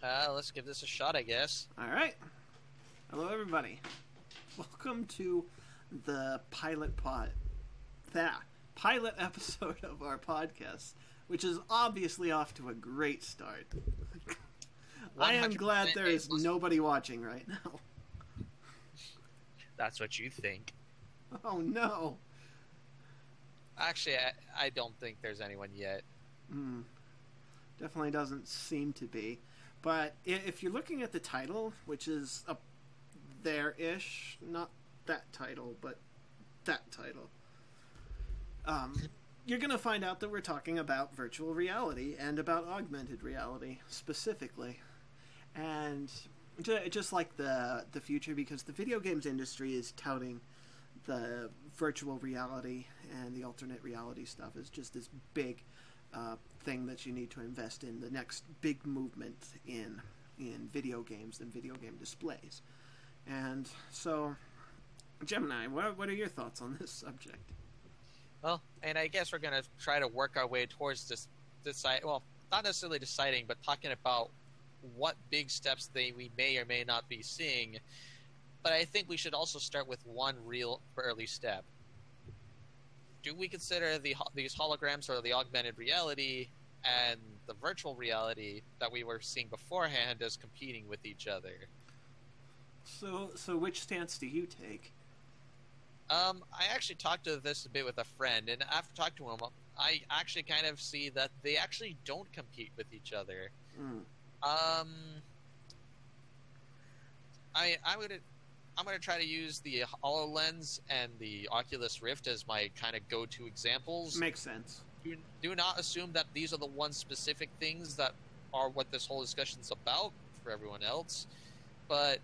Let's give this a shot, I guess. All right. Hello, everybody. Welcome to the pilot episode of our podcast, which is obviously off to a great start. I am glad there is nobody watching right now. That's what you think. Oh, no. Actually, I don't think there's anyone yet. Definitely doesn't seem to be. But if you're looking at the title, which is up there-ish, not that title, but that title, you're going to find out that we're talking about virtual reality and about augmented reality specifically. And just like the future, because the video games industry is touting the virtual reality and the alternate reality stuff is just this big thing that you need to invest in, the next big movement in video games and video game displays. And so, Gemini, what are your thoughts on this subject? Well, and I guess we're going to try to work our way towards not necessarily deciding, but talking about what big steps we may or may not be seeing. But I think we should also start with one real early step. Do we consider these holograms or the augmented reality and the virtual reality that we were seeing beforehand as competing with each other? So which stance do you take? I actually talked to this a bit with a friend, and after talking to him, I actually kind of see that they actually don't compete with each other. I'm going to try to use the HoloLens and the Oculus Rift as my kind of go-to examples. Makes sense. Do not assume that these are the one specific things that are what this whole discussion's about for everyone else, but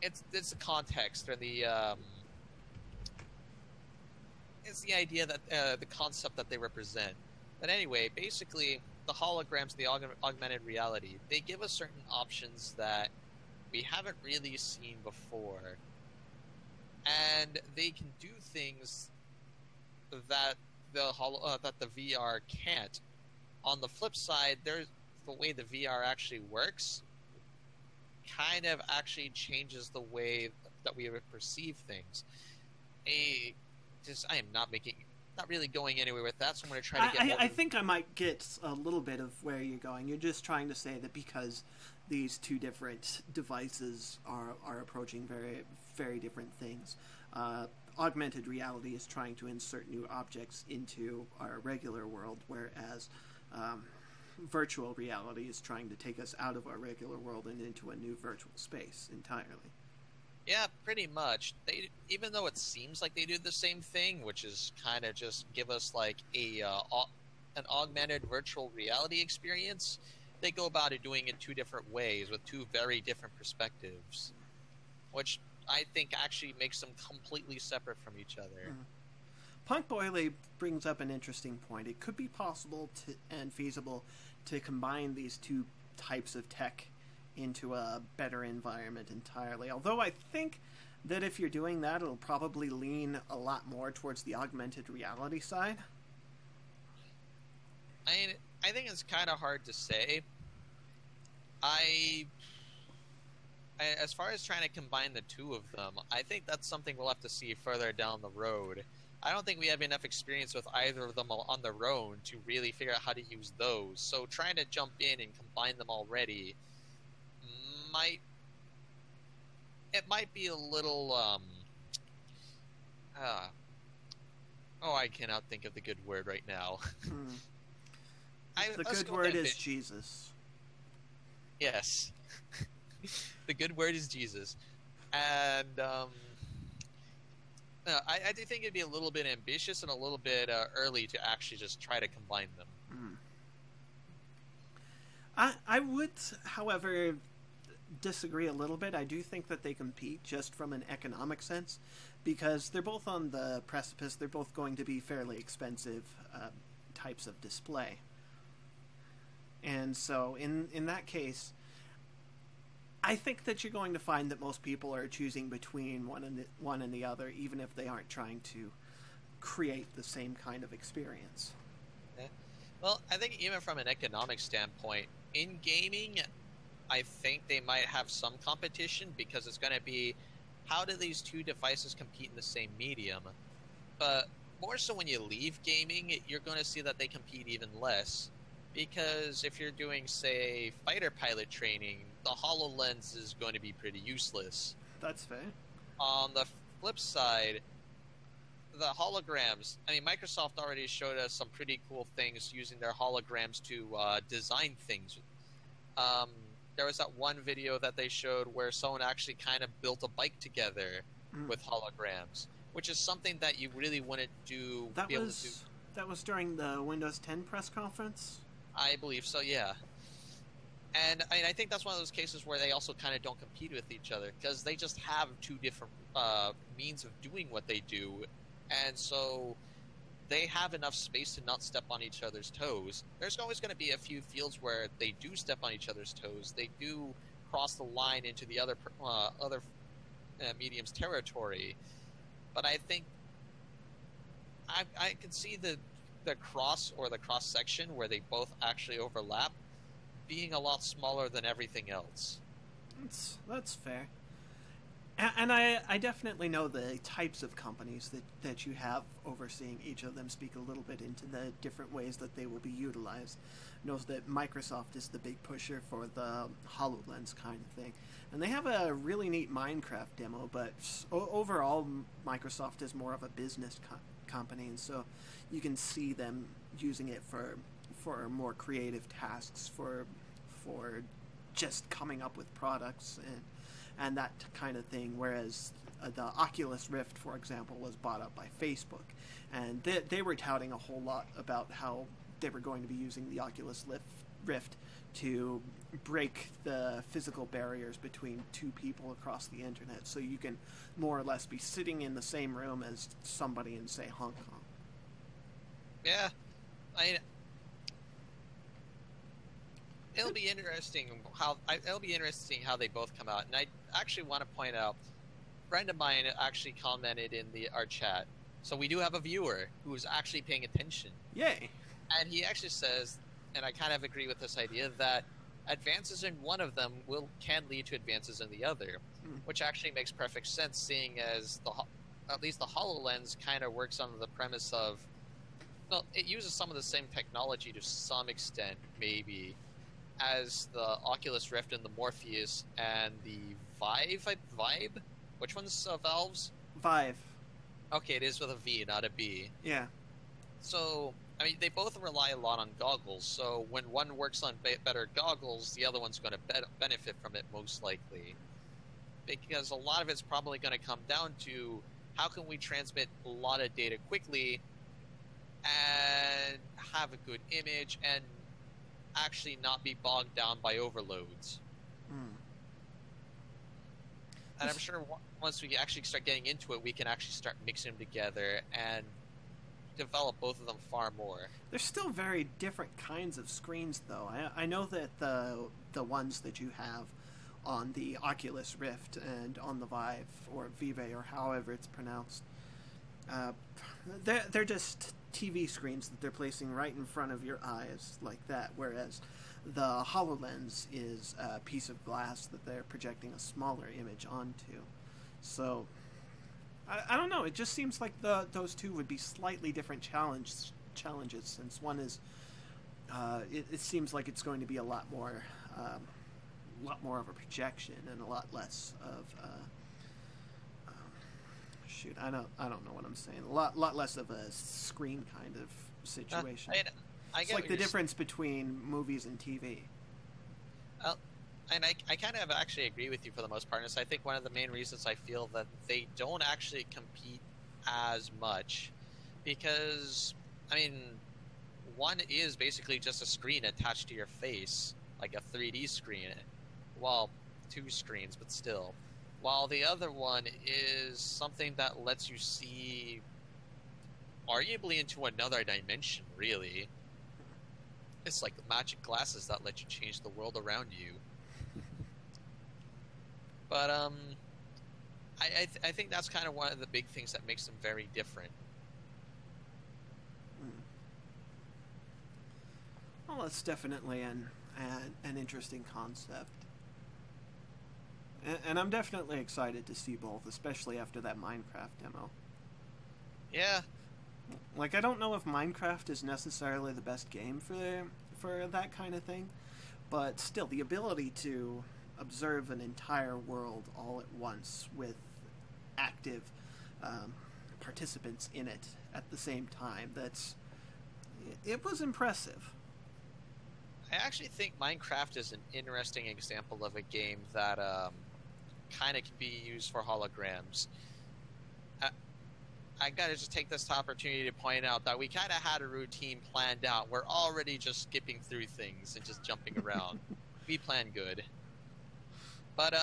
it's the context or it's the idea that the concept that they represent. But anyway, basically, the holograms, the augmented reality, they give us certain options that we haven't really seen before, and they can do things that the VR can't. On the flip side, there's the way the VR actually works kind of actually changes the way that we perceive things. I am not really going anywhere with that, so I'm going to try to get. I think I might get a little bit of where you're going. You're just trying to say that because these two different devices are approaching very, very different things. Augmented reality is trying to insert new objects into our regular world, whereas virtual reality is trying to take us out of our regular world and into a new virtual space entirely. Yeah, pretty much. Even though it seems like they do the same thing, which is kind of just give us like an augmented virtual reality experience, they go about it doing it two different ways with two very different perspectives, which I think actually makes them completely separate from each other. Punk Boyley brings up an interesting point. It could be possible and feasible to combine these two types of tech into a better environment entirely. Although I think that if you're doing that, it'll probably lean a lot more towards the augmented reality side. I think it's kind of hard to say. As far as trying to combine the two of them, I think that's something we'll have to see further down the road. I don't think we have enough experience with either of them on their own to really figure out how to use those. So trying to jump in and combine them already might be a little I cannot think of the good word right now. The good word is Jesus. Yes. The good word is Jesus. And I do think it'd be a little bit ambitious and a little bit early to actually just try to combine them. I would, however, disagree a little bit. I do think that they compete just from an economic sense, because they're both on the precipice. They're both going to be fairly expensive types of display. And so in that case, I think that you're going to find that most people are choosing between one and the other, even if they aren't trying to create the same kind of experience. Yeah. Well, I think even from an economic standpoint, in gaming, I think they might have some competition because it's going to be how do these two devices compete in the same medium? But more so when you leave gaming, you're going to see that they compete even less. Because if you're doing, say, fighter pilot training, the HoloLens is going to be pretty useless. That's fair. On the flip side, the holograms, I mean, Microsoft already showed us some pretty cool things using their holograms to design things. There was that one video that they showed where someone actually kind of built a bike together with holograms, which is something that you really wouldn't do. That was during the Windows 10 press conference? I believe so, yeah. And I think that's one of those cases where they also kind of don't compete with each other because they just have two different means of doing what they do. And so they have enough space to not step on each other's toes. There's always going to be a few fields where they do step on each other's toes. They do cross the line into the other medium's territory. But I think I can see the cross or the cross section where they both actually overlap being a lot smaller than everything else. That's fair. And I definitely know the types of companies that you have overseeing each of them speak a little bit into the different ways that they will be utilized. Knows that Microsoft is the big pusher for the HoloLens kind of thing. And they have a really neat Minecraft demo, but overall Microsoft is more of a business company, and so you can see them using it for more creative tasks, for just coming up with products and that kind of thing, whereas the Oculus Rift, for example, was bought up by Facebook, and they were touting a whole lot about how they were going to be using the Oculus Rift to break the physical barriers between two people across the internet, so you can more or less be sitting in the same room as somebody in, say, Hong Kong. Yeah, it'll be interesting how they both come out. And I actually want to point out, a friend of mine actually commented in our chat. So we do have a viewer who is actually paying attention. Yay! And he actually says, and I kind of agree with this idea, that advances in one of them can lead to advances in the other, which actually makes perfect sense, seeing as at least the HoloLens kind of works on the premise of, well, it uses some of the same technology to some extent, maybe, as the Oculus Rift and the Morpheus and the Vibe? Which one's Valve's? Vive. Okay, it is with a V, not a B. Yeah. So, I mean, they both rely a lot on goggles, so when one works on better goggles, the other one's going to benefit from it most likely. Because a lot of it's probably going to come down to how can we transmit a lot of data quickly and have a good image and actually not be bogged down by overloads. And I'm sure once we actually start getting into it, we can actually start mixing them together and develop both of them far more. They're still very different kinds of screens, though. I know that the ones that you have on the Oculus Rift and on the Vive, or Vive, or however it's pronounced, they're just TV screens that they're placing right in front of your eyes like that, whereas the HoloLens is a piece of glass that they're projecting a smaller image onto. So I don't know, it just seems like those two would be slightly different challenges, since one is it seems like it's going to be a lot more of a projection and a lot less of I don't know what I'm saying. A lot less of a screen kind of situation. It's like the difference between movies and TV. And I kind of actually agree with you for the most part. And so I think one of the main reasons I feel that they don't actually compete as much, because, I mean, one is basically just a screen attached to your face, like a 3D screen. Well, two screens, but still. While the other one is something that lets you see arguably into another dimension, really. It's like magic glasses that let you change the world around you. But I think that's kind of one of the big things that makes them very different. Well, that's definitely and an interesting concept. And I'm definitely excited to see both, especially after that Minecraft demo. Yeah. Like, I don't know if Minecraft is necessarily the best game for that kind of thing, but still, the ability to observe an entire world all at once with active participants in it at the same time, it was impressive. I actually think Minecraft is an interesting example of a game that kind of can be used for holograms. I gotta just take this opportunity to point out that we kind of had a routine planned out. We're already just skipping through things and just jumping around. We planned good, but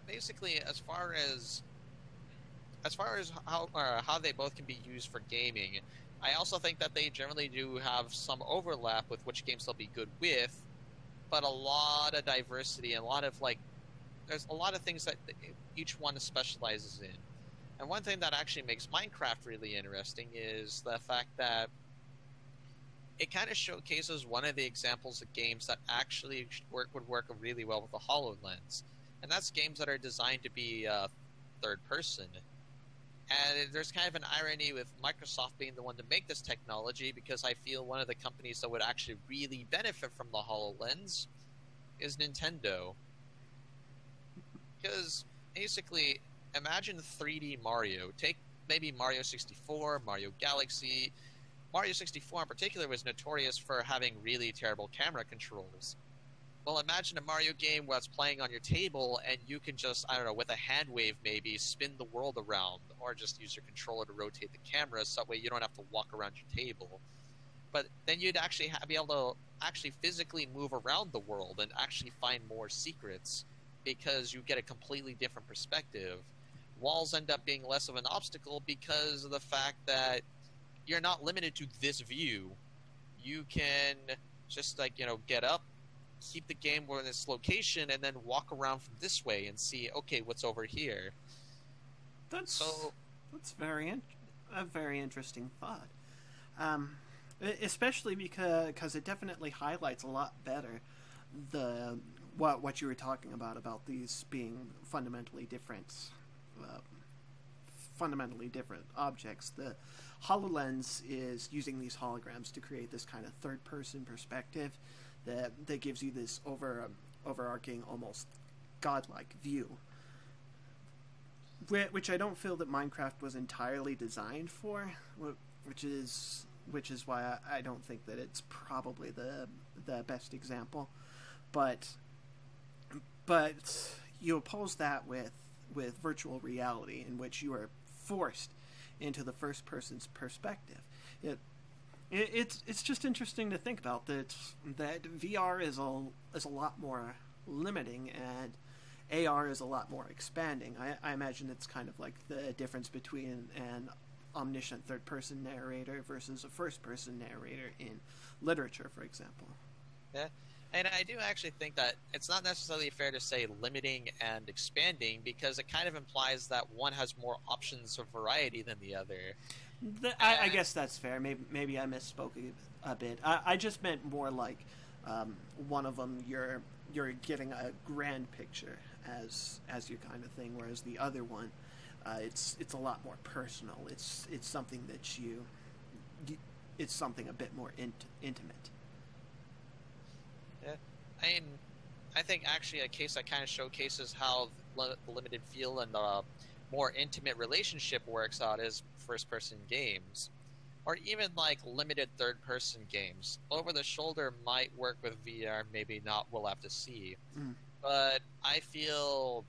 basically, as far as how they both can be used for gaming, I also think that they generally do have some overlap with which games they'll be good with, but a lot of diversity and a lot of there's a lot of things that each one specializes in. And one thing that actually makes Minecraft really interesting is the fact that it kind of showcases one of the examples of games that actually would work really well with the HoloLens. And that's games that are designed to be third person. And there's kind of an irony with Microsoft being the one to make this technology, because I feel one of the companies that would actually really benefit from the HoloLens is Nintendo. Because basically, imagine 3D Mario. Take maybe Mario 64, Mario Galaxy. Mario 64 in particular was notorious for having really terrible camera controls. Well, imagine a Mario game where it's playing on your table and you can just, I don't know, with a hand wave maybe, spin the world around, or just use your controller to rotate the camera so that way you don't have to walk around your table. But then you'd actually be able to actually physically move around the world and actually find more secrets, because you get a completely different perspective. Walls end up being less of an obstacle because of the fact that you're not limited to this view. You can just get up, keep the game in this location, and then walk around from this way and see, okay, what's over here. That's a very interesting thought. Especially because it definitely highlights a lot better what you were talking about these being fundamentally different objects. The HoloLens is using these holograms to create this kind of third-person perspective that gives you this overarching, almost godlike view, which I don't feel that Minecraft was entirely designed for, which is why I don't think that it's probably the best example. But you oppose that with virtual reality, in which you are forced into the first person's perspective. It's just interesting to think about that VR is a lot more limiting and AR is a lot more expanding. I imagine it's kind of like the difference between an omniscient third-person narrator versus a first-person narrator in literature, for example. Yeah. And I do actually think that it's not necessarily fair to say limiting and expanding, because it kind of implies that one has more options of variety than the other. I guess that's fair. Maybe I misspoke a bit. I just meant more like one of them you're getting a grand picture as your kind of thing, whereas the other one it's a lot more personal. It's something that it's something a bit more intimate. Yeah, I think actually a case that kind of showcases how the limited feel and the more intimate relationship works out is first-person games, or even like limited third-person games. Over the shoulder might work with VR, maybe not. We'll have to see. But I feel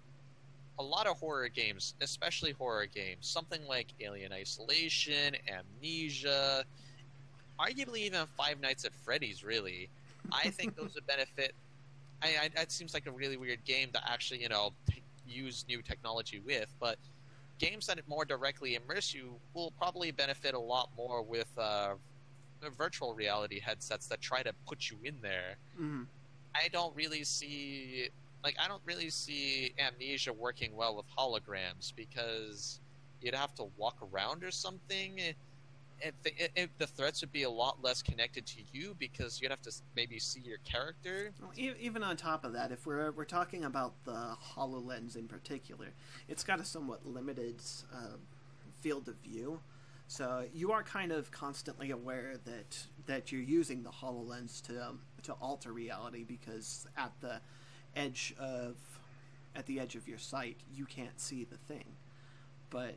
a lot of horror games, especially horror games, something like Alien Isolation, Amnesia, arguably even Five Nights at Freddy's, really. I think those would benefit. It seems like a really weird game to actually, use new technology with, but games that more directly immerse you will probably benefit a lot more with virtual reality headsets that try to put you in there. Mm-hmm. I don't really see Amnesia working well with holograms, because you'd have to walk around or something. if the threats would be a lot less connected to you because you'd have to maybe see your character. Well, even on top of that, if we're talking about the HoloLens in particular, it's got a somewhat limited field of view. So you are kind of constantly aware that you're using the HoloLens to alter reality, because at the edge of your sight you can't see the thing. But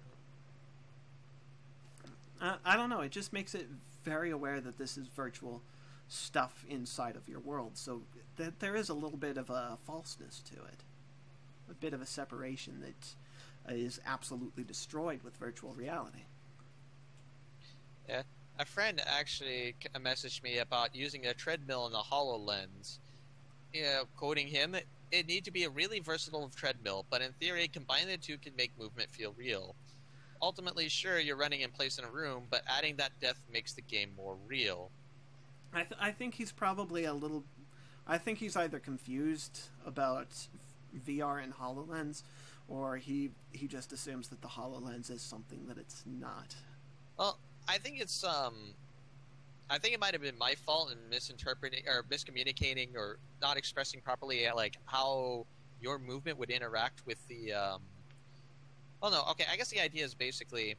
I don't know, it just makes it very aware that this is virtual stuff inside of your world, so that there is a little bit of a falseness to it, a bit of a separation that is absolutely destroyed with virtual reality. Yeah, a friend actually messaged me about using a treadmill in a HoloLens. You know, quoting him, "It need to be a really versatile treadmill, but in theory, combining the two can make movement feel real. Ultimately, sure, you're running in place in a room, but adding that depth makes the game more real." I think he's probably a little... I think he's either confused about VR and HoloLens, or he just assumes that the HoloLens is something that it's not. Well, I think it's I think it might have been my fault in misinterpreting or miscommunicating or not expressing properly like how your movement would interact with the well, no, okay, I guess the idea is basically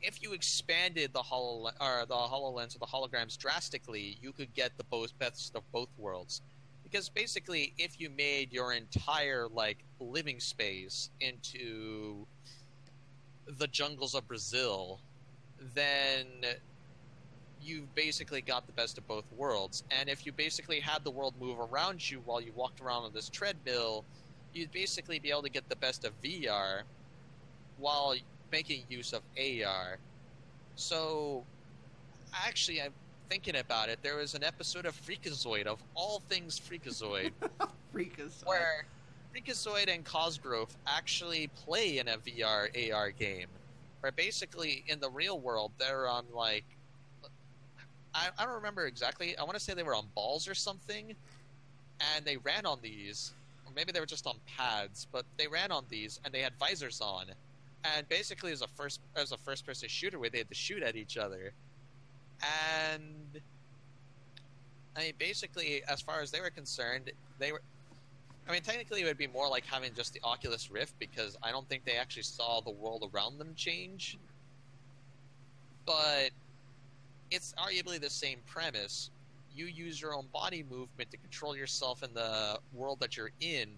if you expanded the HoloLens or the holograms drastically, you could get the best of both worlds. Because basically, if you made your entire like living space into the jungles of Brazil, then you've basically got the best of both worlds. And if you basically had the world move around you while you walked around on this treadmill, you'd basically be able to get the best of VR while making use of AR. So, actually, I'm thinking about it. There was an episode of Freakazoid, of all things Freakazoid, Freakazoid. where Freakazoid and Cosgrove actually play in a VR AR game. Where basically, in the real world, they're on, like... I don't remember exactly. I want to say they were on balls or something, and they ran on these. Or maybe they were just on pads, but they ran on these, and they had visors on. And basically, as a first-person shooter where they had to shoot at each other. And... I mean, basically, as far as they were concerned, they were... I mean, technically, it would be more like having just the Oculus Rift, because I don't think they actually saw the world around them change. But it's arguably the same premise. You use your own body movement to control yourself in the world that you're in,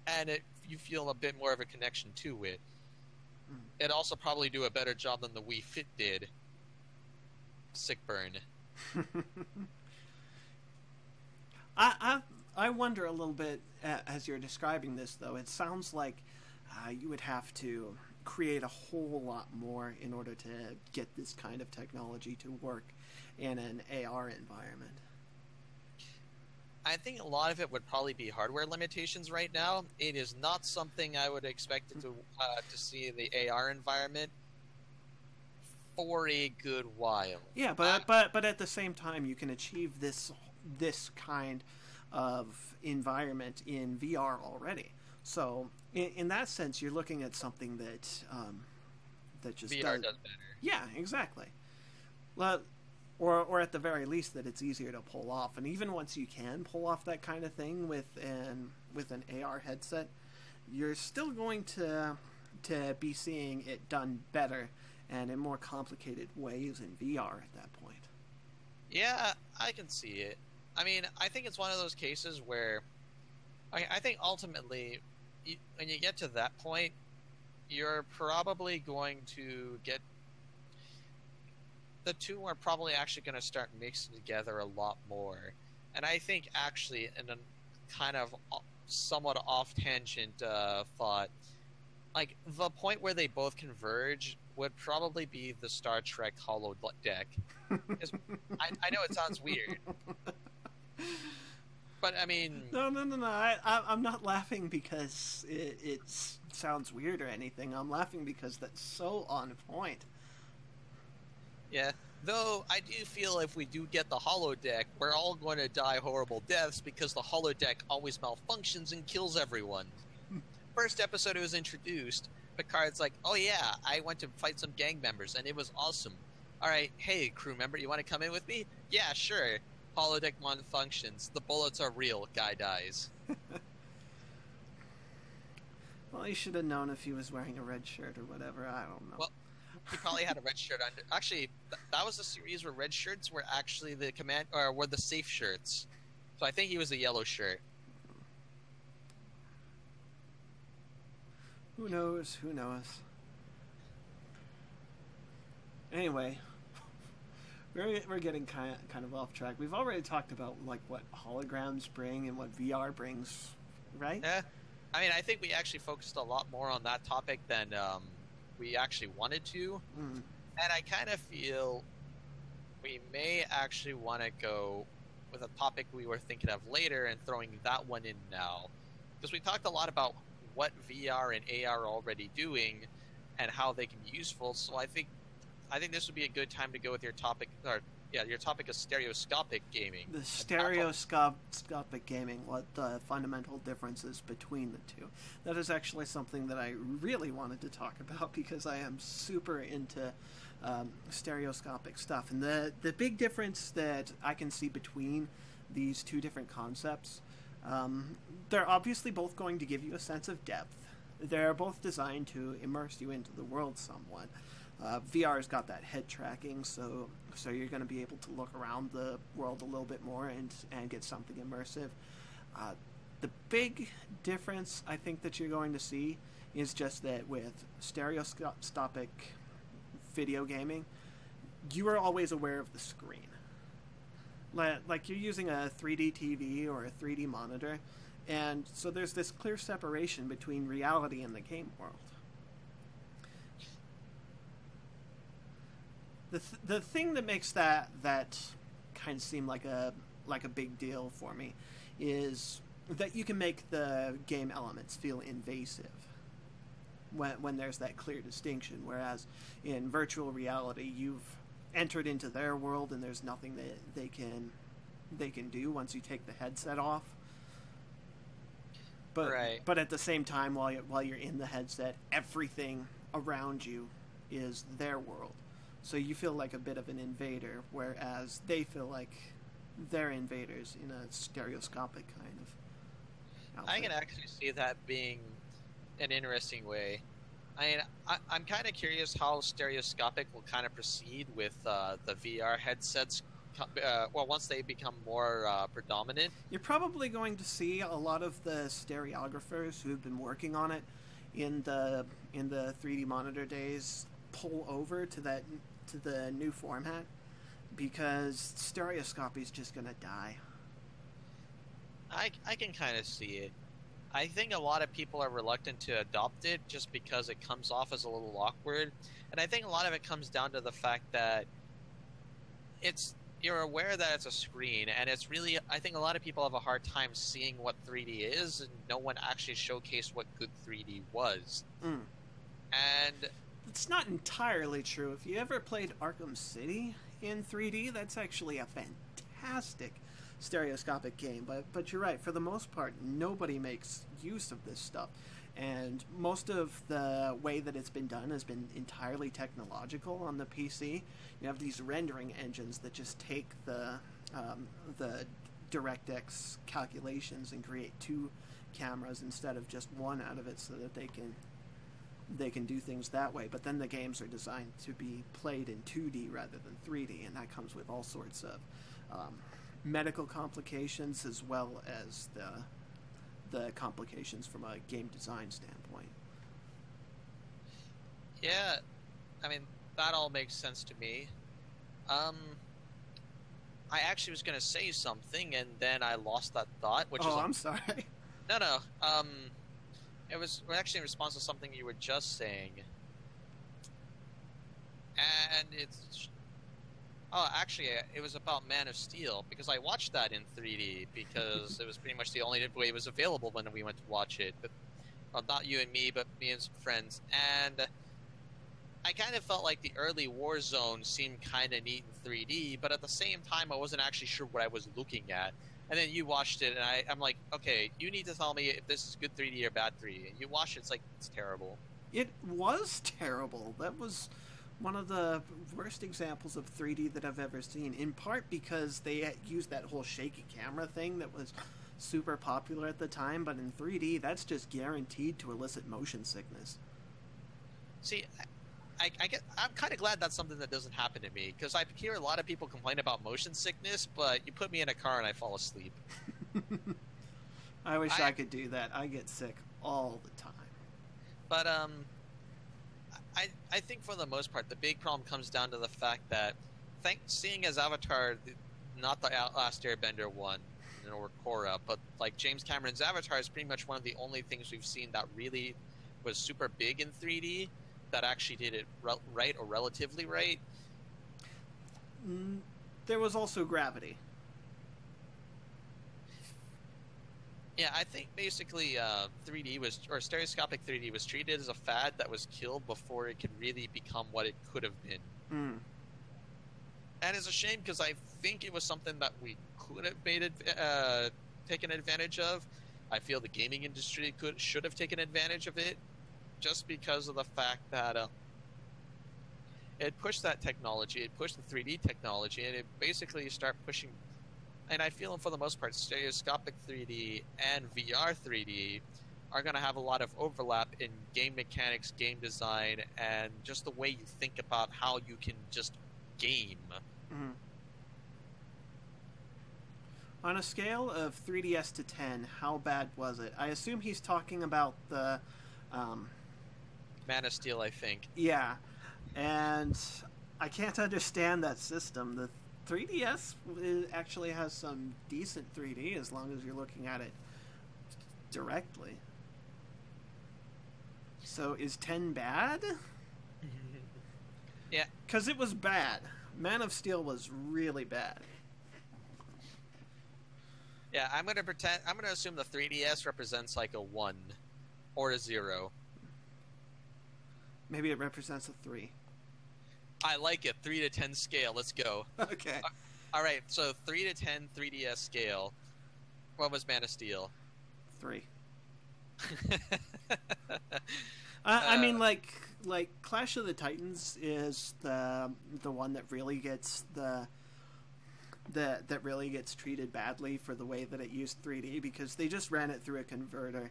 and you feel a bit more of a connection to it. It'd also probably do a better job than the Wii Fit did. Sick burn. I wonder a little bit, as you're describing this, though, it sounds like you would have to create a whole lot more in order to get this kind of technology to work in an AR environment. I think a lot of it would probably be hardware limitations right now. It is not something I would expect to see in the AR environment for a good while. Yeah, but at the same time, you can achieve this kind of environment in VR already. So in that sense, you're looking at something that just VR does better. Yeah, exactly. Well, or at the very least that it's easier to pull off. And even once you can pull off that kind of thing with an AR headset, you're still going to be seeing it done better and in more complicated ways in VR at that point. Yeah, I can see it. I mean, I think it's one of those cases where I think ultimately, when you get to that point, you're probably going to get... The two are probably actually going to start mixing together a lot more. And I think actually, in a kind of somewhat off-tangent thought, like, the point where they both converge would probably be the Star Trek holodeck. I know it sounds weird. But, I mean... No. I'm not laughing because it sounds weird or anything. I'm laughing because that's so on point. Yeah, though I do feel if we do get the holodeck, we're all going to die horrible deaths because the holodeck always malfunctions and kills everyone. First episode it was introduced, Picard's like, oh yeah, I went to fight some gang members and it was awesome. All right, hey crew member, you want to come in with me? Yeah, sure. Holodeck malfunctions. The bullets are real. Guy dies. Well, you should have known if he was wearing a red shirt or whatever. I don't know. Well, he probably had a red shirt under. Actually, that was the series where red shirts were actually the command, or were the safe shirts. So I think he was a yellow shirt. Who knows? Who knows? Anyway, we're getting kind of off track. We've already talked about like what holograms bring and what VR brings, right? Yeah. I mean, I think we actually focused a lot more on that topic than we actually wanted to. Mm. And I kind of feel we may actually want to go with a topic we were thinking of later and throwing that one in now. Because we talked a lot about what VR and AR are already doing and how they can be useful. So I think this would be a good time to go with your topic, your topic of stereoscopic gaming. The stereoscopic gaming, what the fundamental differences between the two. That is actually something that I really wanted to talk about because I am super into stereoscopic stuff. And the big difference that I can see between these two different concepts, they're obviously both going to give you a sense of depth. They're both designed to immerse you into the world somewhat. VR's got that head tracking, so you're going to be able to look around the world a little bit more and get something immersive. The big difference I think that you're going to see is just that with stereoscopic video gaming, you are always aware of the screen. Like you're using a 3D TV or a 3D monitor, and so there's this clear separation between reality and the game world. The thing that makes that kind of seem like a big deal for me is that you can make the game elements feel invasive when there's that clear distinction, whereas in virtual reality you've entered into their world and there's nothing that they can do once you take the headset off. But right. But at the same time, while you're in the headset, everything around you is their world. So you feel like a bit of an invader, whereas they feel like they're invaders in a stereoscopic kind of outfit. I can actually see that being an interesting way. I mean, I'm kind of curious how stereoscopic will kind of proceed with the VR headsets. Well, once they become more predominant. You're probably going to see a lot of the stereographers who've been working on it in the 3D monitor days pull over to the new format, because stereoscopy is just going to die. I can kind of see it. I think a lot of people are reluctant to adopt it just because it comes off as a little awkward, and I think a lot of it comes down to the fact that you're aware that it's a screen, and it's really, I think a lot of people have a hard time seeing what 3D is, and no one actually showcased what good 3D was. Mm. And it's not entirely true. If you ever played Arkham City in 3D, that's actually a fantastic stereoscopic game. But you're right, for the most part, nobody makes use of this stuff. And most of the way that it's been done has been entirely technological on the PC. You have these rendering engines that just take the DirectX calculations and create two cameras instead of just one out of it, so that they can do things that way. But then the games are designed to be played in 2D rather than 3D, and that comes with all sorts of medical complications as well as the complications from a game design standpoint. Yeah, I mean, that all makes sense to me. I actually was going to say something, and then I lost that thought, which is... I'm sorry. No. It was actually in response to something you were just saying. And it's... Oh, actually, it was about Man of Steel, because I watched that in 3D, because it was pretty much the only way it was available when we went to watch it. But, well, not you and me, but me and some friends. And I kind of felt like the early Warzone seemed kind of neat in 3D, but at the same time, I wasn't actually sure what I was looking at. And then you watched it, and I'm like, okay, you need to tell me if this is good 3D or bad 3D. And you watch it, it's like, it's terrible. It was terrible. That was one of the worst examples of 3D that I've ever seen, in part because they used that whole shaky camera thing that was super popular at the time, but in 3D, that's just guaranteed to elicit motion sickness. See, I'm kind of glad that's something that doesn't happen to me, because I hear a lot of people complain about motion sickness, but you put me in a car and I fall asleep. I wish I could do that. I get sick all the time. But I think for the most part, the big problem comes down to the fact that, seeing as Avatar, not the Last Airbender one, or Korra, but like James Cameron's Avatar is pretty much one of the only things we've seen that really was super big in 3D, that actually did it right, or relatively right. There was also Gravity. Yeah, I think basically 3D was, or stereoscopic 3D was treated as a fad that was killed before it could really become what it could have been. And it's a shame, because I think it was something that we could have taken advantage of. I feel the gaming industry should have taken advantage of it, just because of the fact that it pushed that technology, it pushed the 3D technology, and it basically start pushing. And I feel for the most part, stereoscopic 3D and VR 3D are going to have a lot of overlap in game mechanics, game design, and just the way you think about how you can just game. On a scale of 3DS to 10, how bad was it? I assume he's talking about the Man of Steel, I think. Yeah, and I can't understand that system. The 3DS actually has some decent 3D as long as you're looking at it directly. So is 10 bad? Yeah. Because it was bad. Man of Steel was really bad. Yeah, I'm going to assume the 3DS represents like a 1 or a 0. Maybe it represents a 3. I like it. 3 to 10 scale. Let's go. Okay. All right. So 3 to 10 3DS scale. What was Man of Steel? 3. I mean, like Clash of the Titans is the one that really gets that really gets treated badly for the way that it used 3D, because they just ran it through a converter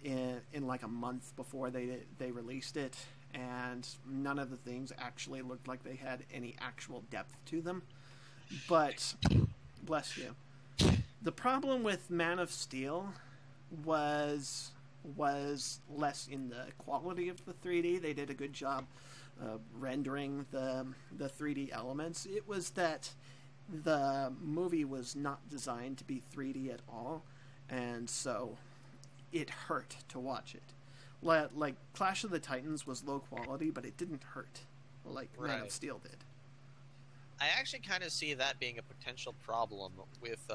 in like a month before they released it, and none of the things actually looked like they had any actual depth to them. But bless you. The problem with Man of Steel was less in the quality of the 3D. They did a good job rendering the 3D elements. It was that the movie was not designed to be 3D at all, and so it hurt to watch it. Like Clash of the Titans was low quality, but it didn't hurt like Man of Steel did. I actually kind of see that being a potential problem with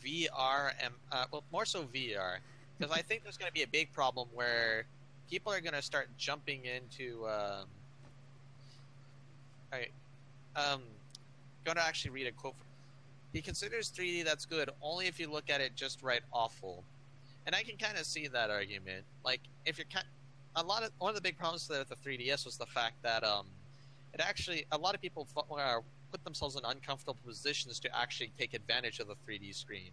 VR, and well, more so VR, because I think there's going to be a big problem where people are going to start jumping into. Going to actually read a quote. He considers 3D that's good only if you look at it just right awful, and I can kind of see that argument. Like if you're one of the big problems with the 3DS was the fact that it actually, a lot of people put themselves in uncomfortable positions to actually take advantage of the 3D screen.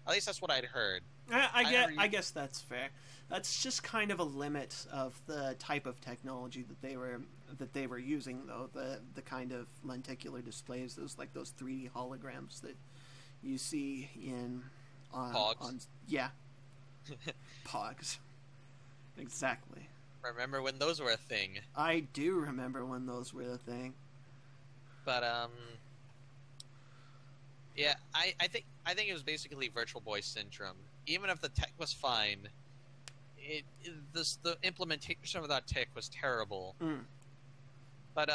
At least that's what I'd heard. I guess that's fair. That's just kind of a limit of the type of technology that they were using, though. The kind of lenticular displays, those 3D holograms that you see in Pogs. Yeah, Pogs. Exactly. Remember when those were a thing? I do remember when those were a thing. But yeah, I think it was basically Virtual Boy syndrome. Even if the tech was fine, the implementation of that tech was terrible. But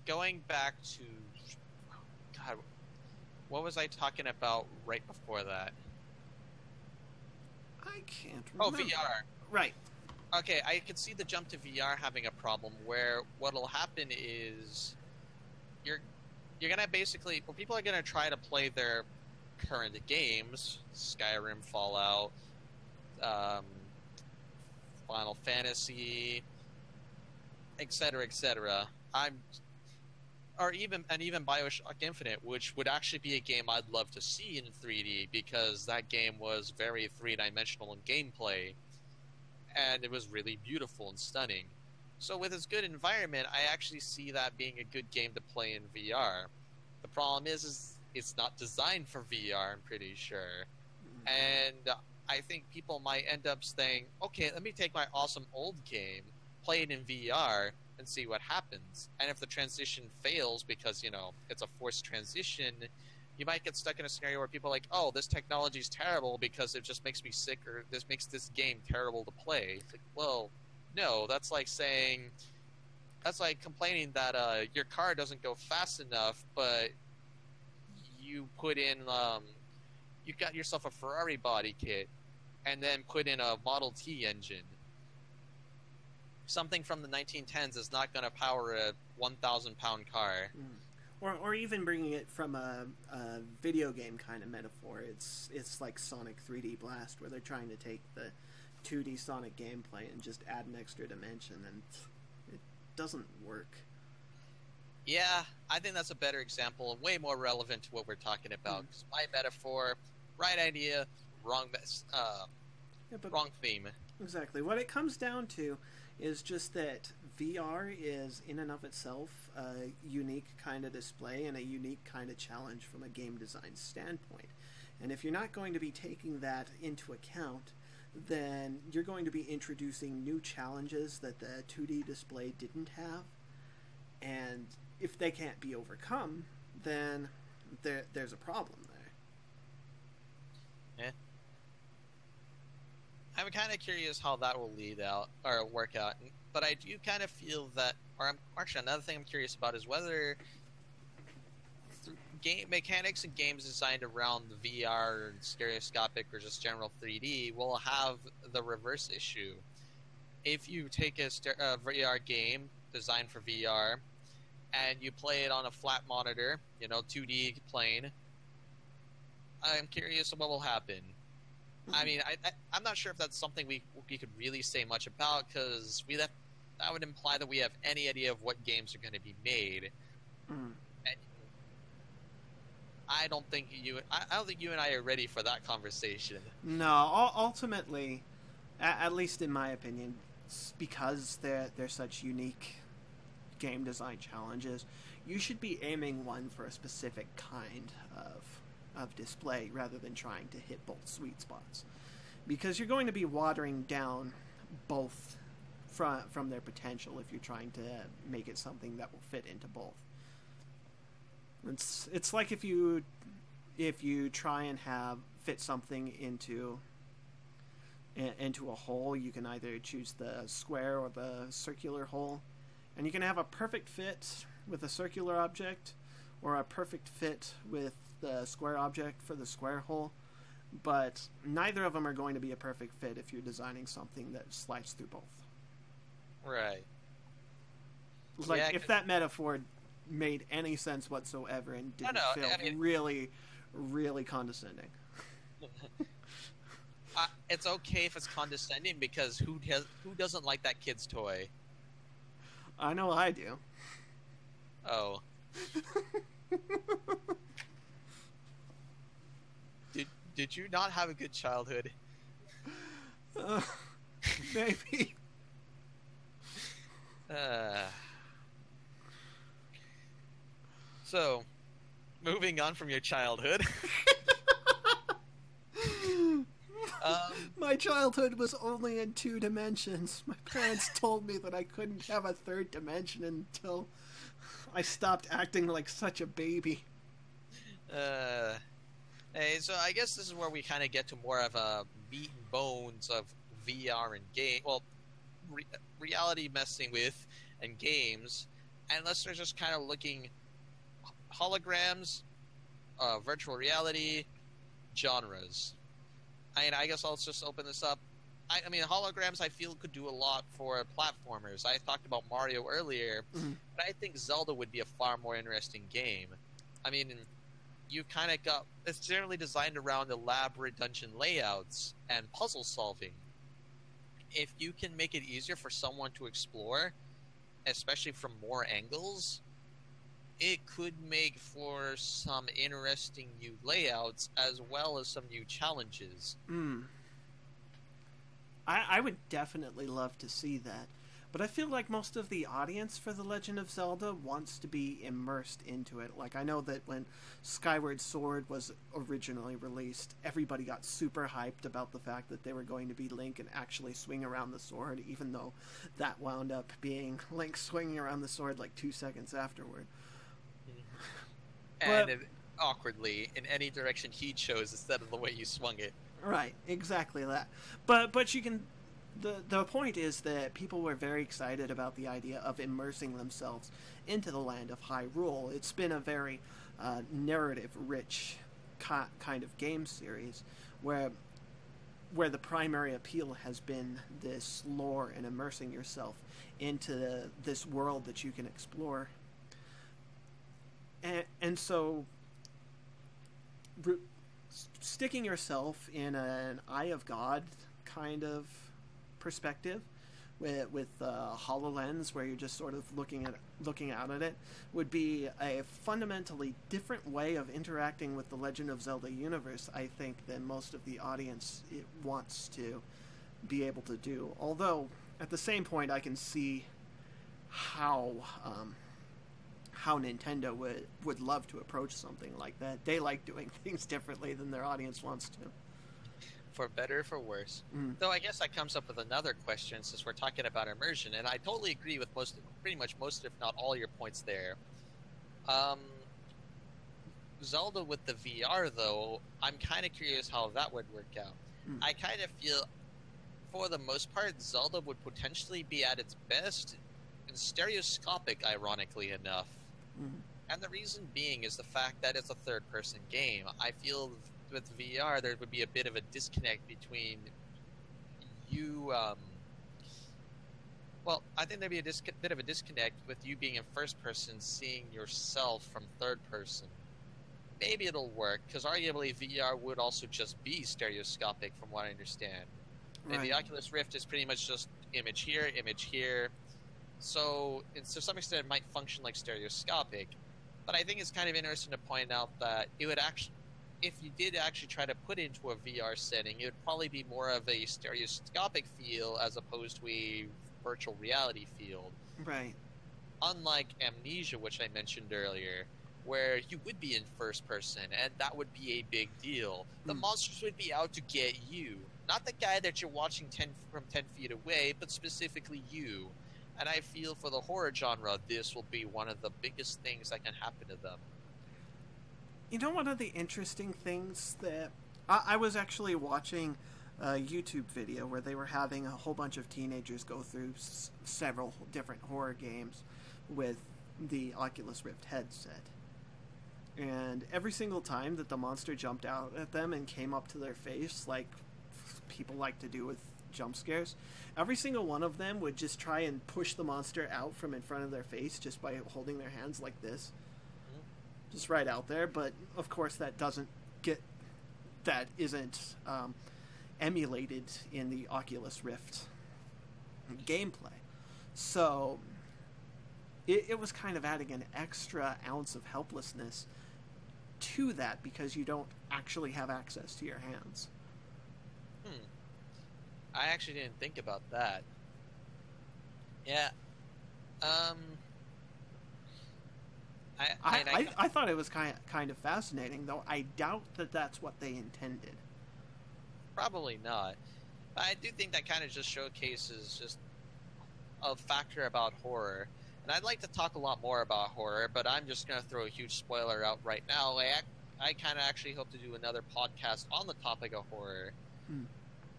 going back to, God, what was I talking about right before that? I can't remember. Oh, VR. Right. Okay, I could see the jump to VR having a problem where what'll happen is you're gonna basically, well, people are gonna try to play their current games, Skyrim, Fallout, Final Fantasy, etc., etc. Even BioShock Infinite, which would actually be a game I'd love to see in 3D because that game was very three-dimensional in gameplay, and it was really beautiful and stunning. So with its good environment, I actually see that being a good game to play in VR. The problem is it's not designed for VR, I'm pretty sure. And I think people might end up saying, okay, let me take my awesome old game, play it in VR, and see what happens. And if the transition fails because, it's a forced transition, you might get stuck in a scenario where people are like, oh, this technology is terrible because it just makes me sick, or this makes this game terrible to play. It's like, well, no, that's like complaining that your car doesn't go fast enough, but you put in, you got yourself a Ferrari body kit and then put in a Model T engine. Something from the 1910s is not going to power a 1,000-pound car. Or even bringing it from a video game kind of metaphor, it's like Sonic 3D Blast, where they're trying to take the 2D Sonic gameplay and just add an extra dimension, and it doesn't work. Yeah, I think that's a better example and way more relevant to what we're talking about. My metaphor, right idea, wrong theme. Exactly. What it comes down to is just that VR is, in and of itself, a unique kind of display and a unique kind of challenge from a game design standpoint. And if you're not going to be taking that into account, then you're going to be introducing new challenges that the 2D display didn't have. And if they can't be overcome, then there's a problem there. Yeah. I'm kind of curious how that will work out. But I do kind of feel that, actually another thing I'm curious about is whether game mechanics and games designed around the VR and stereoscopic or just general 3D will have the reverse issue. If you take a VR game designed for VR and you play it on a flat monitor, 2D plane, I'm curious what will happen. I mean, I'm not sure if that's something we could really say much about, because that would imply that we have any idea of what games are going to be made. And I don't think you and I are ready for that conversation. No, ultimately, at least in my opinion, because they're such unique game design challenges, you should be aiming one for a specific kind of display rather than trying to hit both sweet spots, because you're going to be watering down both from their potential if you're trying to make it something that will fit into both. It's like if you try and fit something into a hole, you can either choose the square or the circular hole, and you can have a perfect fit with a circular object or a perfect fit with the square object for the square hole, but neither of them are going to be a perfect fit if you're designing something that slides through both. Right. Like, if that metaphor made any sense whatsoever and didn't feel really, really condescending. It's okay if it's condescending, because who doesn't like that kid's toy? I know I do. Oh. Did you not have a good childhood? Maybe. So, moving on from your childhood. My childhood was only in 2 dimensions. My parents told me that I couldn't have a 3rd dimension until I stopped acting like such a baby. Hey, so I guess this is where we kind of get to more of a meat and bones of VR and game. Well, reality messing with and games, unless they're just kind of looking holograms, virtual reality, genres. I guess I'll just open this up. I mean, holograms I feel could do a lot for platformers. I talked about Mario earlier, but I think Zelda would be a far more interesting game. I mean, you've kind of got... It's generally designed around elaborate dungeon layouts and puzzle solving. if you can make it easier for someone to explore, especially from more angles, it could make for some interesting new layouts as well as some new challenges. I would definitely love to see that. But I feel like most of the audience for The Legend of Zelda wants to be immersed into it. Like, I know that when Skyward Sword was originally released, everybody got super hyped about the fact that they were going to be Link and actually swing around the sword, even though that wound up being Link swinging around the sword like 2 seconds afterward. And awkwardly, in any direction he chose instead of the way you swung it. Right, exactly that. But you can... The point is that people were very excited about the idea of immersing themselves into the land of Hyrule. It's been a very narrative-rich kind of game series where the primary appeal has been this lore and immersing yourself into this world that you can explore. And so sticking yourself in an Eye of God kind of perspective with HoloLens, where you're just sort of looking out at it, would be a fundamentally different way of interacting with the Legend of Zelda universe, I think, than most of the audience wants to be able to do. Although, at the same point, I can see how Nintendo would love to approach something like that. They like doing things differently than their audience wants to. For better or for worse. Though I guess that comes up with another question, since we're talking about immersion, and I totally agree with pretty much most, if not all, your points there. Zelda with the VR, though, I'm kind of curious how that would work out. I kind of feel, for the most part, Zelda would potentially be at its best and stereoscopic, ironically enough. And the reason being is the fact that it's a third-person game. I feel with VR, there would be a bit of a disconnect between you. Well, I think there'd be a bit of a disconnect with you being in first person, seeing yourself from third person. Maybe it'll work, because arguably VR would also just be stereoscopic, from what I understand. Right. And the Oculus Rift is pretty much just image here. So, to some extent, it might function like stereoscopic. But I think it's kind of interesting to point out that it would actually, if you did actually try to put it into a VR setting, it would probably be more of a stereoscopic feel as opposed to a virtual reality field. Right. Unlike Amnesia, which I mentioned earlier, where you would be in first person, and that would be a big deal. The monsters would be out to get you. Not the guy that you're watching from 10 feet away, but specifically you. And I feel for the horror genre, this will be one of the biggest things that can happen to them. You know, one of the interesting things that... I was actually watching a YouTube video where they were having a whole bunch of teenagers go through several different horror games with the Oculus Rift headset. And every single time that the monster jumped out at them and came up to their face, like people like to do with jump scares, every single one of them would just try and push the monster out from in front of their face just by holding their hands like this. Just right out there. But of course that isn't emulated in the Oculus Rift gameplay. So it was kind of adding an extra ounce of helplessness to that, because you don't actually have access to your hands. I actually didn't think about that. Yeah. I thought it was kind of fascinating, though I doubt that that's what they intended. Probably not. I do think that kind of just showcases just a factor about horror. And I'd like to talk a lot more about horror, but I'm just going to throw a huge spoiler out right now. I kind of actually hope to do another podcast on the topic of horror.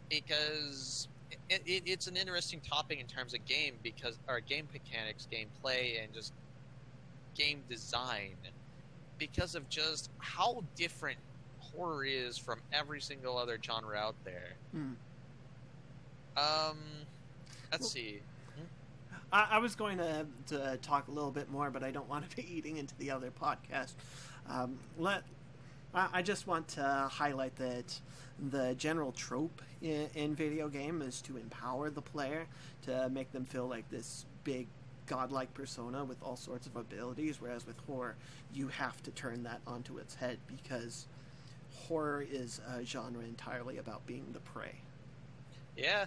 Because it's an interesting topic in terms of game mechanics, gameplay, and just game design, because of just how different horror is from every single other genre out there. Let's see. I was going to talk a little bit more, but I don't want to be eating into the other podcast. I just want to highlight that the general trope in video game is to empower the player, to make them feel like this big godlike persona with all sorts of abilities, whereas with horror, you have to turn that onto its head because horror is a genre entirely about being the prey. Yeah,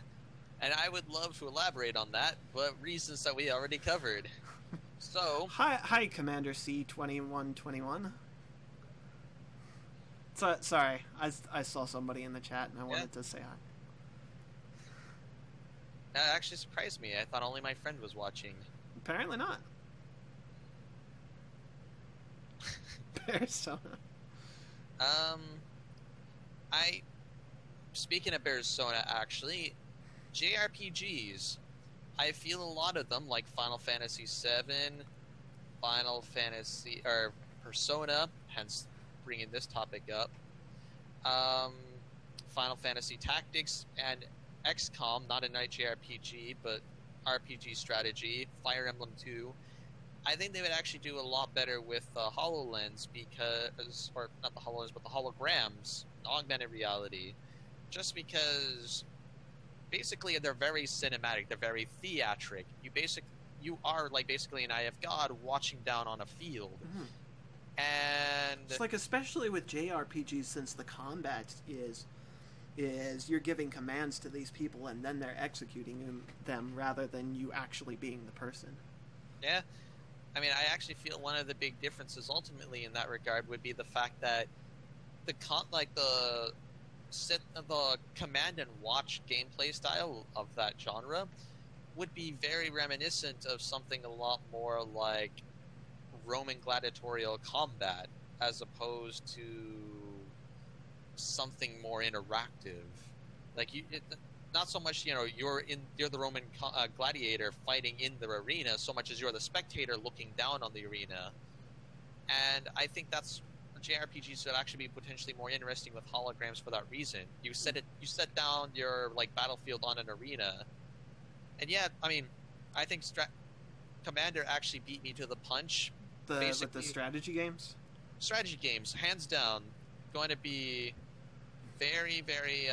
and I would love to elaborate on that, but reasons that we already covered. So... Hi, Commander C2121. Sorry, I saw somebody in the chat and I wanted to say hi. That actually surprised me. I thought only my friend was watching. Apparently not. Persona. Speaking of Persona, actually, JRPGs, I feel a lot of them, like Final Fantasy VII, or Persona, hence bringing this topic up, Final Fantasy Tactics, and XCOM, not a JRPG, but RPG strategy, Fire Emblem 2. I think they would actually do a lot better with HoloLens because, or not the HoloLens, but the holograms, augmented reality, just because basically they're very cinematic, they're very theatric. You are like basically an eye of God watching down on a field. Mm-hmm. And it's like, especially with JRPGs, since the combat is you're giving commands to these people and then they're executing them rather than you actually being the person. Yeah. I mean, I actually feel one of the big differences ultimately in that regard would be the fact that the command and watch gameplay style of that genre would be very reminiscent of something a lot more like Roman gladiatorial combat as opposed to something more interactive. Like not so much, you're the Roman gladiator fighting in the arena, so much as you're the spectator looking down on the arena. And I think that's JRPGs would actually be potentially more interesting with holograms for that reason. You set down your battlefield on an arena, and yeah, I mean, I think Commander actually beat me to the punch. With the strategy games? Strategy games, hands down, going to be very, very,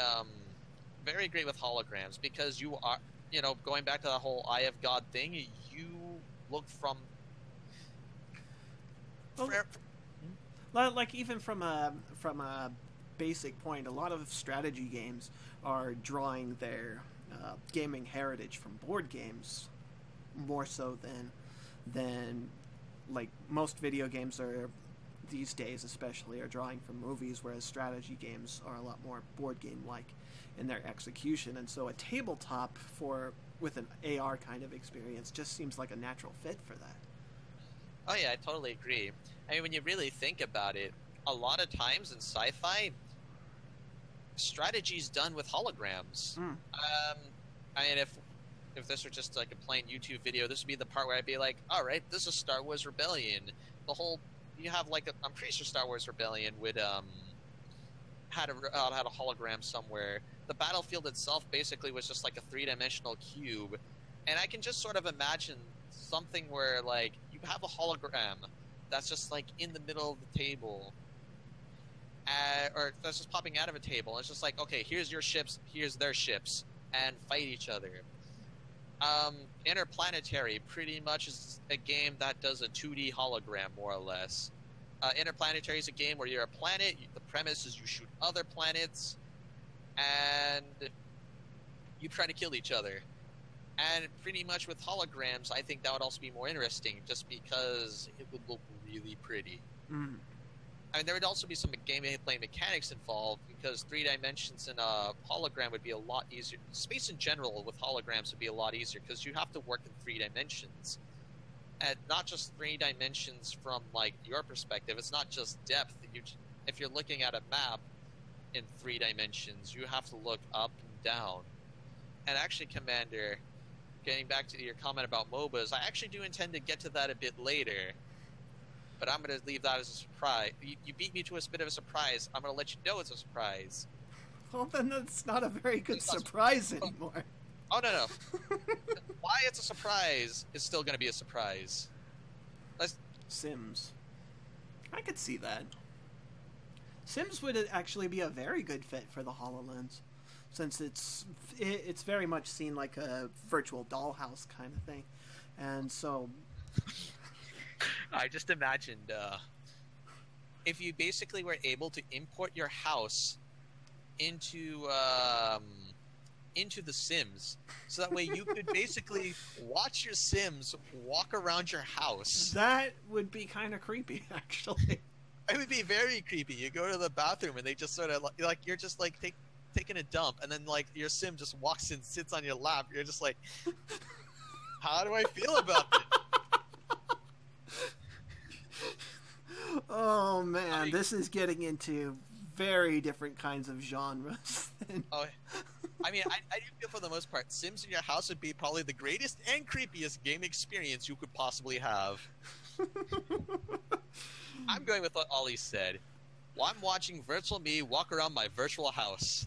very great with holograms because you are, going back to that whole Eye of God thing, you look from... Like even from a basic point, a lot of strategy games are drawing their gaming heritage from board games more so than like most video games are these days, especially, are drawing from movies, whereas strategy games are a lot more board game like in their execution. And so a tabletop with an AR kind of experience just seems like a natural fit for that. Oh yeah, I totally agree. I mean, when you really think about it, a lot of times in sci-fi, strategy's done with holograms. I mean, if this were just like a plain YouTube video, this would be the part where I'd be like, all right, this is Star Wars Rebellion. You have I'm pretty sure Star Wars Rebellion would had a hologram somewhere. The battlefield itself basically was just like a three-dimensional cube, and I can just sort of imagine something where you have a hologram that's just in the middle of the table, or that's just popping out of a table. It's just like, okay, here's your ships, here's their ships, and fight each other. Interplanetary pretty much is a game that does a 2D hologram, more or less. Interplanetary is a game where you're a planet, the premise is you shoot other planets, and you try to kill each other. And pretty much with holograms, I think that would also be more interesting, just because it would look really pretty. Mm. I mean, there would also be some gameplay mechanics involved, because 3 dimensions in a hologram would be a lot easier. Space in general with holograms would be a lot easier, because you have to work in 3 dimensions. And not just 3 dimensions from, your perspective. It's not just depth. If you're looking at a map in 3 dimensions, you have to look up and down. And actually, Commander, getting back to your comment about MOBAs, I actually do intend to get to that a bit later. But I'm going to leave that as a surprise. You beat me to a bit of a surprise. I'm going to let you know it's a surprise. Well, then that's not a very good surprise anymore. Oh, no. Why it's a surprise is still going to be a surprise. Sims. I could see that. Sims would actually be a very good fit for the HoloLens, since it's very much seen like a virtual dollhouse kind of thing, and so I just imagined if you basically were able to import your house into the Sims, so that way you could basically watch your Sims walk around your house. That would be kind of creepy, actually. It would be very creepy. You go to the bathroom and they just sort of like you're just like taking a dump, and then like your Sim just walks in, sits on your lap. You're just like, how do I feel about this? Oh man, this is getting into very different kinds of genres. Oh, I mean, I do feel for the most part, Sims in your house would be probably the greatest and creepiest game experience you could possibly have. I'm going with what Ollie said. Well, I'm watching virtual me walk around my virtual house.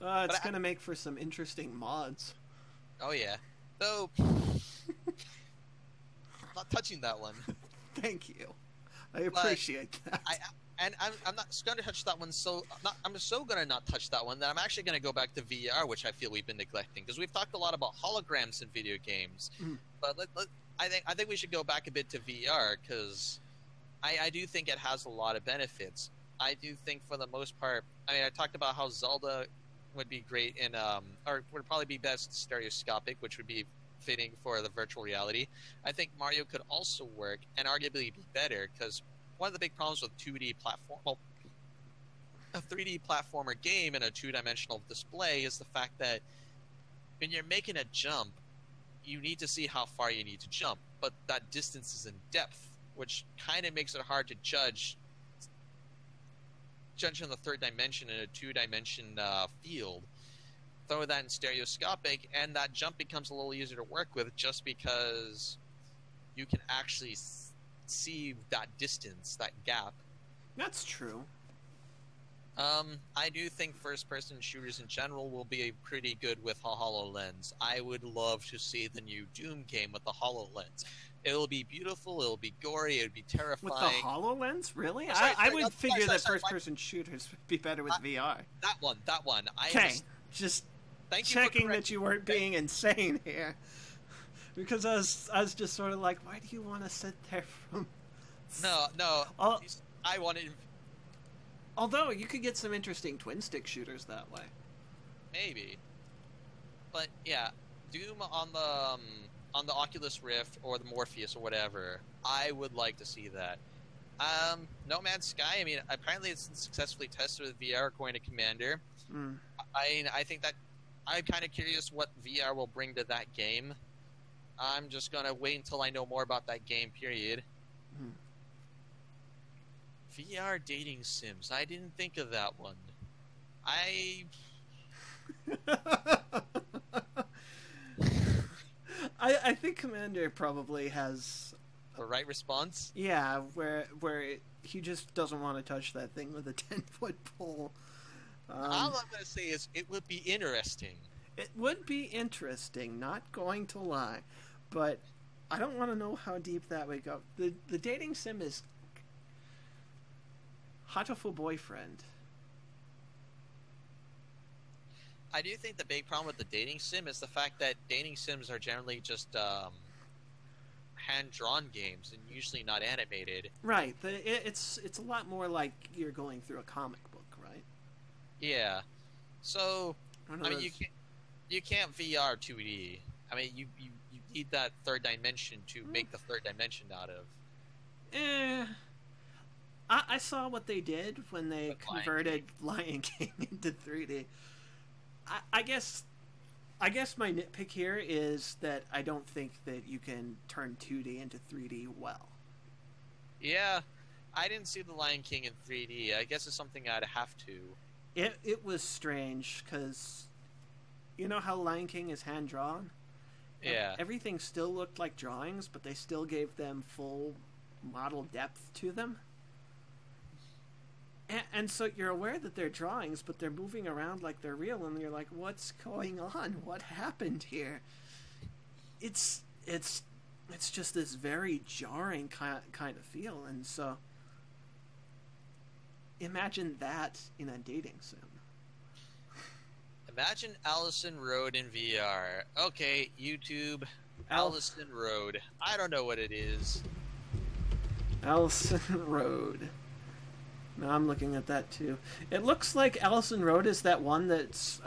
It's going to make for some interesting mods. Oh, yeah. Though, not touching that one. Thank you. I appreciate that. I'm not going to touch that one. I'm so going to not touch that one that I'm actually going to go back to VR, which I feel we've been neglecting, because we've talked a lot about holograms in video games. But I think we should go back a bit to VR, because I do think it has a lot of benefits. I do think for the most part, I mean, I talked about how Zelda would be great in, or would probably be best stereoscopic, which would be fitting for the virtual reality. I think Mario could also work and arguably be better, because one of the big problems with 2D platform, well, a 3D platformer game in a two-dimensional display is the fact that when you're making a jump, you need to see how far you need to jump, but that distance is in depth, which kind of makes it hard to judge in the third dimension in a two-dimension field. Throw that in stereoscopic, and that jump becomes a little easier to work with, just because you can actually see that distance, that gap. That's true. I do think first-person shooters in general will be pretty good with a HoloLens. I would love to see the new Doom game with the HoloLens. It'll be beautiful, it'll be gory, it'll be terrifying. With the HoloLens? Really? Sorry, I would figure that first-person shooters would be better with VR. That one. Okay, just checking that you weren't being insane here. Because I was just sort of like, why do you want to sit there from... No. I wanted... Although, you could get some interesting twin-stick shooters that way. Maybe. But, yeah, Doom on the Oculus Rift or the Morpheus or whatever, I would like to see that. No Man's Sky, I mean, apparently it's successfully tested with VR according to Commander. I think that... I'm kind of curious what VR will bring to that game. I'm just going to wait until I know more about that game, period. VR dating sims. I didn't think of that one. I think Commander probably has... the right response? Yeah, where he just doesn't want to touch that thing with a 10-foot pole. All I'm going to say is it would be interesting. It would be interesting, not going to lie. But I don't want to know how deep that would go. The dating sim is Hatoful Boyfriend. I do think the big problem with the dating sim is the fact that dating sims are generally just hand-drawn games and usually not animated. Right. It's a lot more like you're going through a comic book, right? Yeah. So, I mean, you can't VR 2D. I mean, you need that third dimension to make the third dimension out of. I saw what they did when they converted Lion King into 3D. I guess my nitpick here is that I don't think that you can turn 2D into 3D well. Yeah, I didn't see the Lion King in 3D. I guess it's something I'd have to. It was strange, because you know how Lion King is hand-drawn? Yeah. Everything still looked like drawings, but they still gave them full model depth to them. And so you're aware that they're drawings, but they're moving around like they're real, and you're like, what's going on? What happened here? It's just this very jarring kind of feel, and so imagine that in a dating sim. Imagine Allison Road in VR. Okay, YouTube, Allison Road. I don't know what it is. Allison Road. Now I'm looking at that too. It looks like Allison Road is that one that's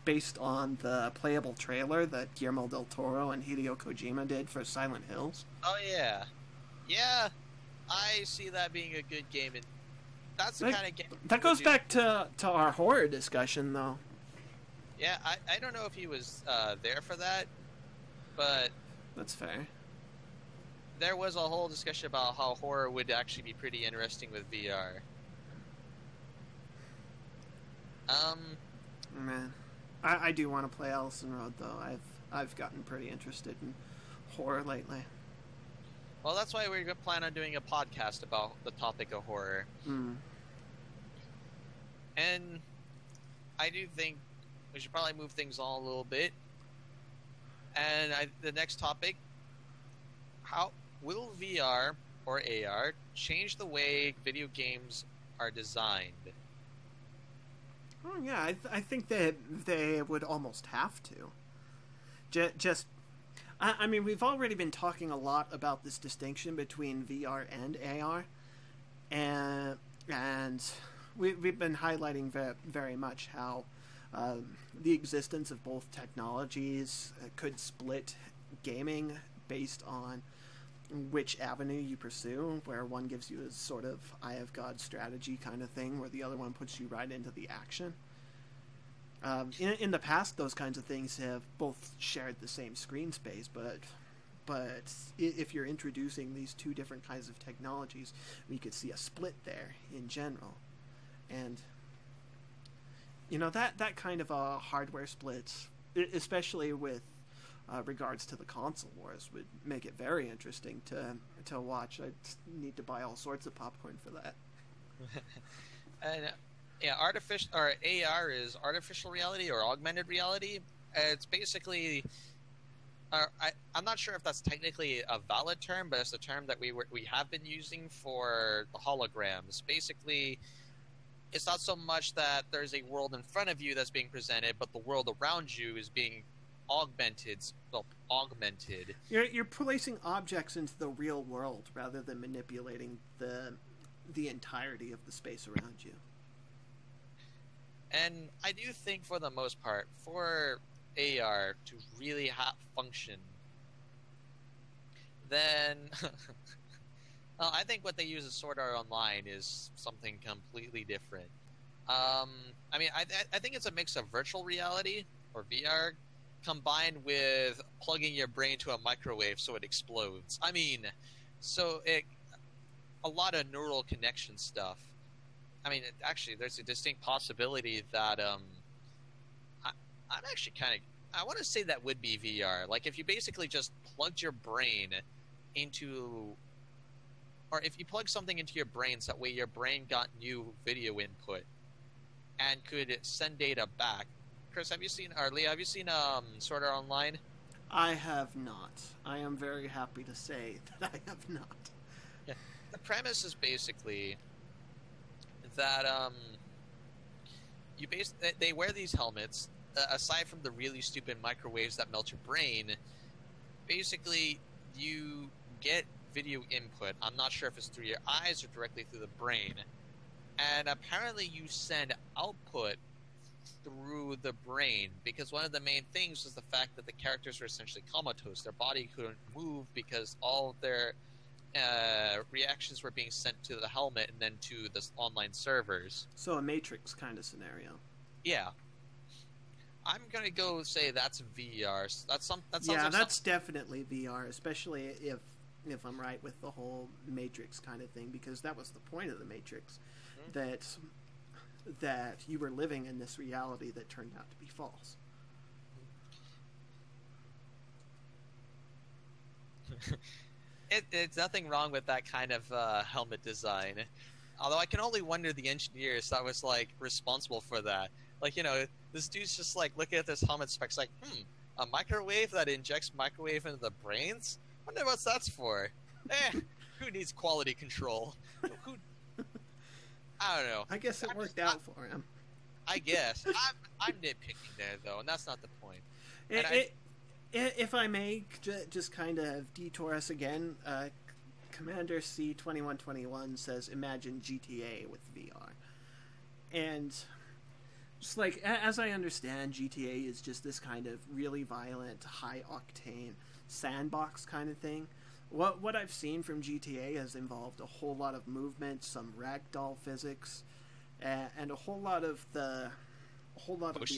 based on the playable trailer that Guillermo del Toro and Hideo Kojima did for Silent Hills. Oh yeah, yeah. I see that being a good game. And that's the kind of game that goes back to our horror discussion, though. Yeah, I don't know if he was there for that, but that's fair. There was a whole discussion about how horror would actually be pretty interesting with VR. Man, I do want to play Allison Road though. I've gotten pretty interested in horror lately. Well, that's why we're planning on doing a podcast about the topic of horror. And I do think we should probably move things on a little bit. And the next topic: how will VR or AR change the way video games are designed? Oh yeah, I think that they would almost have to. I mean, we've already been talking a lot about this distinction between VR and AR, and we've been highlighting very much how the existence of both technologies could split gaming based on which avenue you pursue, where one gives you a sort of Eye of God strategy kind of thing, where the other one puts you right into the action. In the past, those kinds of things have both shared the same screen space, but if you're introducing these two different kinds of technologies, we could see a split there in general. And you know, that kind of a hardware split, especially with regards to the console wars, would make it very interesting to watch. I'd need to buy all sorts of popcorn for that. And yeah, artificial or AR is artificial reality or augmented reality. It's basically, I'm not sure if that's technically a valid term, but it's a term that we have been using for the holograms. Basically, it's not so much that there's a world in front of you that's being presented, but the world around you is being augmented. You're placing objects into the real world rather than manipulating the entirety of the space around you. And I do think, for the most part, for AR to really function, then I think what they use as Sword Art Online is something completely different. I mean, I think it's a mix of virtual reality, or VR, combined with plugging your brain to a microwave so it explodes. I mean, a lot of neural connection stuff. I mean, actually, there's a distinct possibility that I'm actually I want to say that would be VR. Like, if you basically just plugged your brain into, or if you plug something into your brain so that way your brain got new video input and could send data back. Chris, have you seen, or Leah, have you seen Sword Art Online? I have not. I am very happy to say that I have not. Yeah. The premise is basically that they wear these helmets. Aside from the really stupid microwaves that melt your brain, basically you get video input. I'm not sure if it's through your eyes or directly through the brain. And apparently you send output through the brain, because one of the main things was the fact that the characters were essentially comatose. Their body couldn't move because all of their reactions were being sent to the helmet and then to the online servers. So a Matrix kind of scenario. Yeah. I'm gonna go say that's VR. That's definitely VR, especially if I'm right with the whole Matrix kind of thing, because that was the point of the Matrix, that you were living in this reality that turned out to be false. It's nothing wrong with that kind of helmet design. Although I can only wonder the engineers that was like responsible for that. Like, you know, this dude's just like looking at this helmet specs like, a microwave that injects microwave into the brains? Wonder what that's for. Who needs quality control? I don't know. I guess it worked out for him. I guess I'm nitpicking there though, and that's not the point. If I may just kind of detour us again, Commander C2121 says, "Imagine GTA with VR," and just like as I understand, GTA is just this kind of really violent, high octane sandbox kind of thing. What I've seen from GTA has involved a whole lot of movement, some ragdoll physics, and a whole lot of the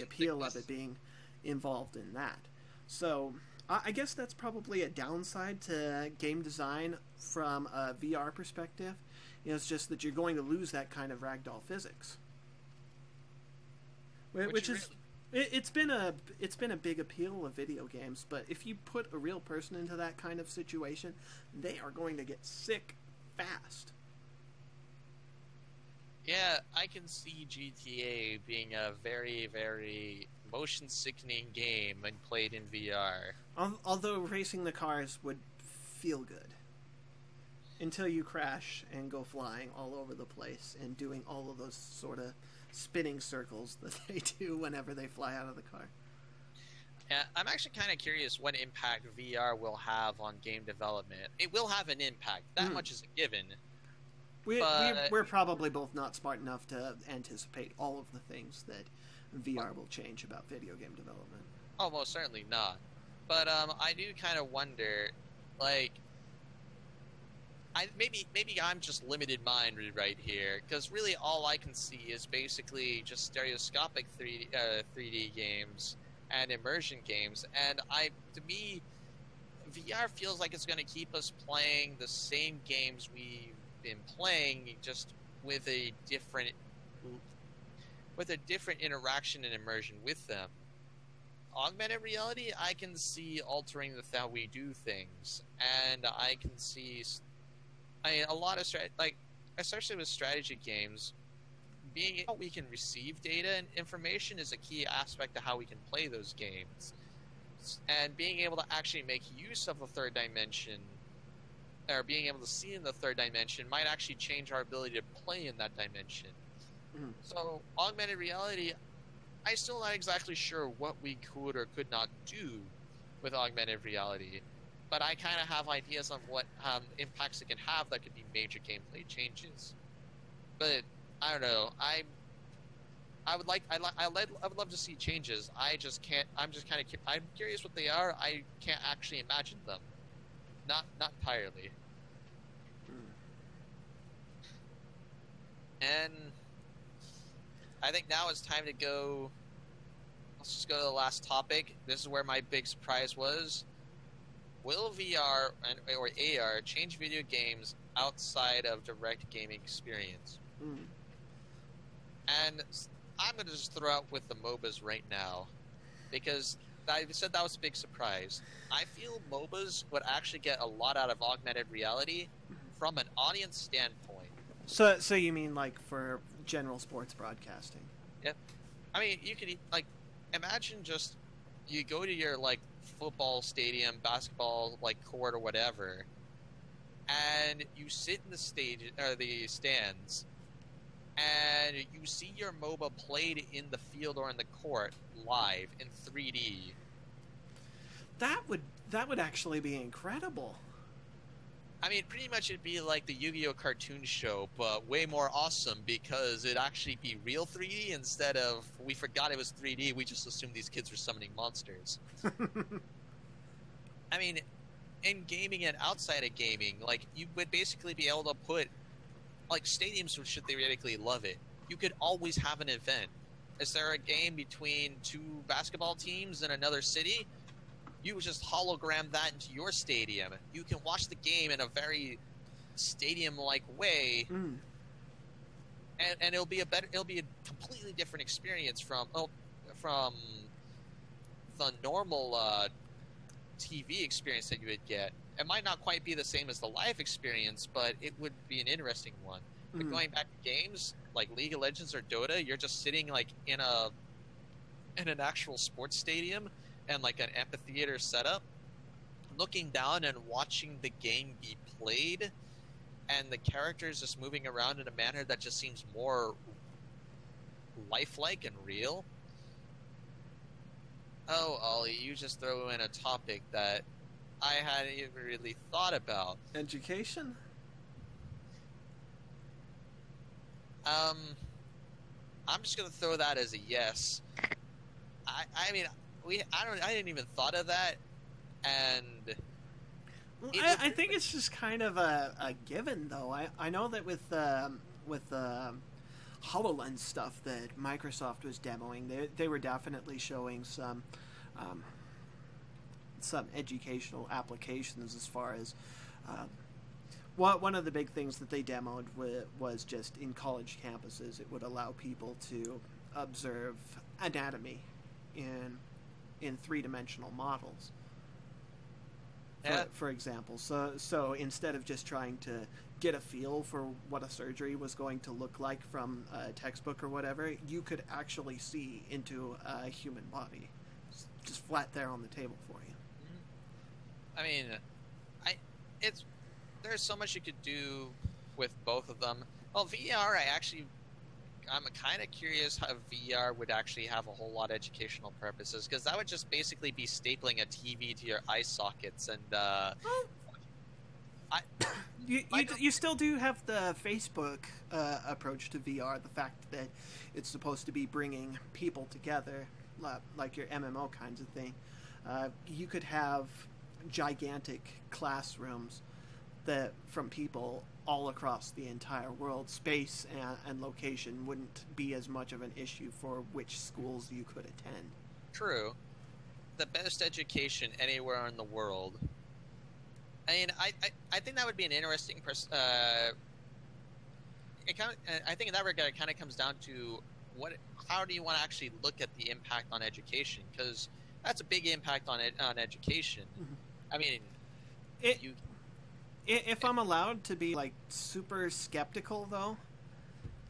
appeal of it being involved in that. So I guess that's probably a downside to game design from a VR perspective. It's just that you're going to lose that kind of ragdoll physics, which is it's been a big appeal of video games. But if you put a real person into that kind of situation, they are going to get sick fast. Yeah, I can see GTA being a very, very motion-sickening game when played in VR. Although racing the cars would feel good. Until you crash and go flying all over the place and doing all of those sort of spinning circles that they do whenever they fly out of the car. Yeah, I'm actually kind of curious what impact VR will have on game development. It will have an impact. That much is a given. We're probably both not smart enough to anticipate all of the things that VR will change about video game development. Oh, most certainly not. But I do kind of wonder, like, maybe I'm just limited-minded right here, because really all I can see is basically just stereoscopic 3D games and immersion games, and to me, VR feels like it's going to keep us playing the same games we've been playing, just with a different interaction and immersion with them. Augmented reality, I can see altering how we do things, and I can see, a lot of especially with strategy games, being how we can receive data and information is a key aspect to how we can play those games, and being able to actually make use of the third dimension, or being able to see in the third dimension, might actually change our ability to play in that dimension. So augmented reality, I'm still not exactly sure what we could or could not do with augmented reality, but I kind of have ideas on what impacts it can have that could be major gameplay changes. But I don't know. I would love to see changes. I just can't. I'm curious what they are. I can't actually imagine them. Not entirely. And I think now it's time to go. Let's just go to the last topic. This is where my big surprise was. Will VR or AR change video games outside of direct gaming experience? And I'm going to just throw out with the MOBAs right now, because I said that was a big surprise. I feel MOBAs would actually get a lot out of augmented reality from an audience standpoint. So you mean like for general sports broadcasting? Yep. I mean, you could imagine just you go to your football stadium, basketball court or whatever, and you sit in the stands, and you see your MOBA played in the field or in the court live in 3D. That would actually be incredible. I mean, pretty much it'd be like the Yu-Gi-Oh! Cartoon show, but way more awesome, because it'd actually be real 3D instead of, we forgot it was 3D, we just assumed these kids were summoning monsters. I mean, in gaming and outside of gaming, you would basically be able to put, stadiums should theoretically love it. You could always have an event. Is there a game between two basketball teams in another city? You would just hologram that into your stadium. You can watch the game in a very stadium-like way, and it'll be a completely different experience from the normal TV experience that you would get. It might not quite be the same as the live experience, but it would be an interesting one. But going back to games like League of Legends or Dota, you're just sitting in an actual sports stadium and an amphitheater setup, looking down and watching the game be played. and the characters just moving around in a manner that just seems more lifelike and real. Oh, Ollie, you just throw in a topic that I hadn't even really thought about. Education? I'm just gonna throw that as a yes. I mean, I didn't even thought of that, and Well, I think it's just kind of a given, though. I know that with HoloLens stuff that Microsoft was demoing, they were definitely showing some educational applications as far as one of the big things that they demoed was just in college campuses. It would allow people to observe anatomy in three-dimensional models. For example, so instead of just trying to get a feel for what a surgery was going to look like from a textbook or whatever, you could actually see into a human body, just flat there on the table for you. I mean, there's so much you could do with both of them. Well, VR, I'm kind of curious how VR would actually have a whole lot of educational purposes, because that would just basically be stapling a TV to your eye sockets, and you still do have the Facebook approach to VR, the fact that it's supposed to be bringing people together, like your MMO kinds of thing. You could have gigantic classrooms that from people all across the entire world. Space and location wouldn't be as much of an issue for which schools you could attend. True. The best education anywhere in the world. I mean, I think that would be an interesting I think in that regard it kind of comes down to how do you want to actually look at the impact on education, because that's a big impact on education. Mm-hmm. I mean, if I'm allowed to be like super skeptical, though,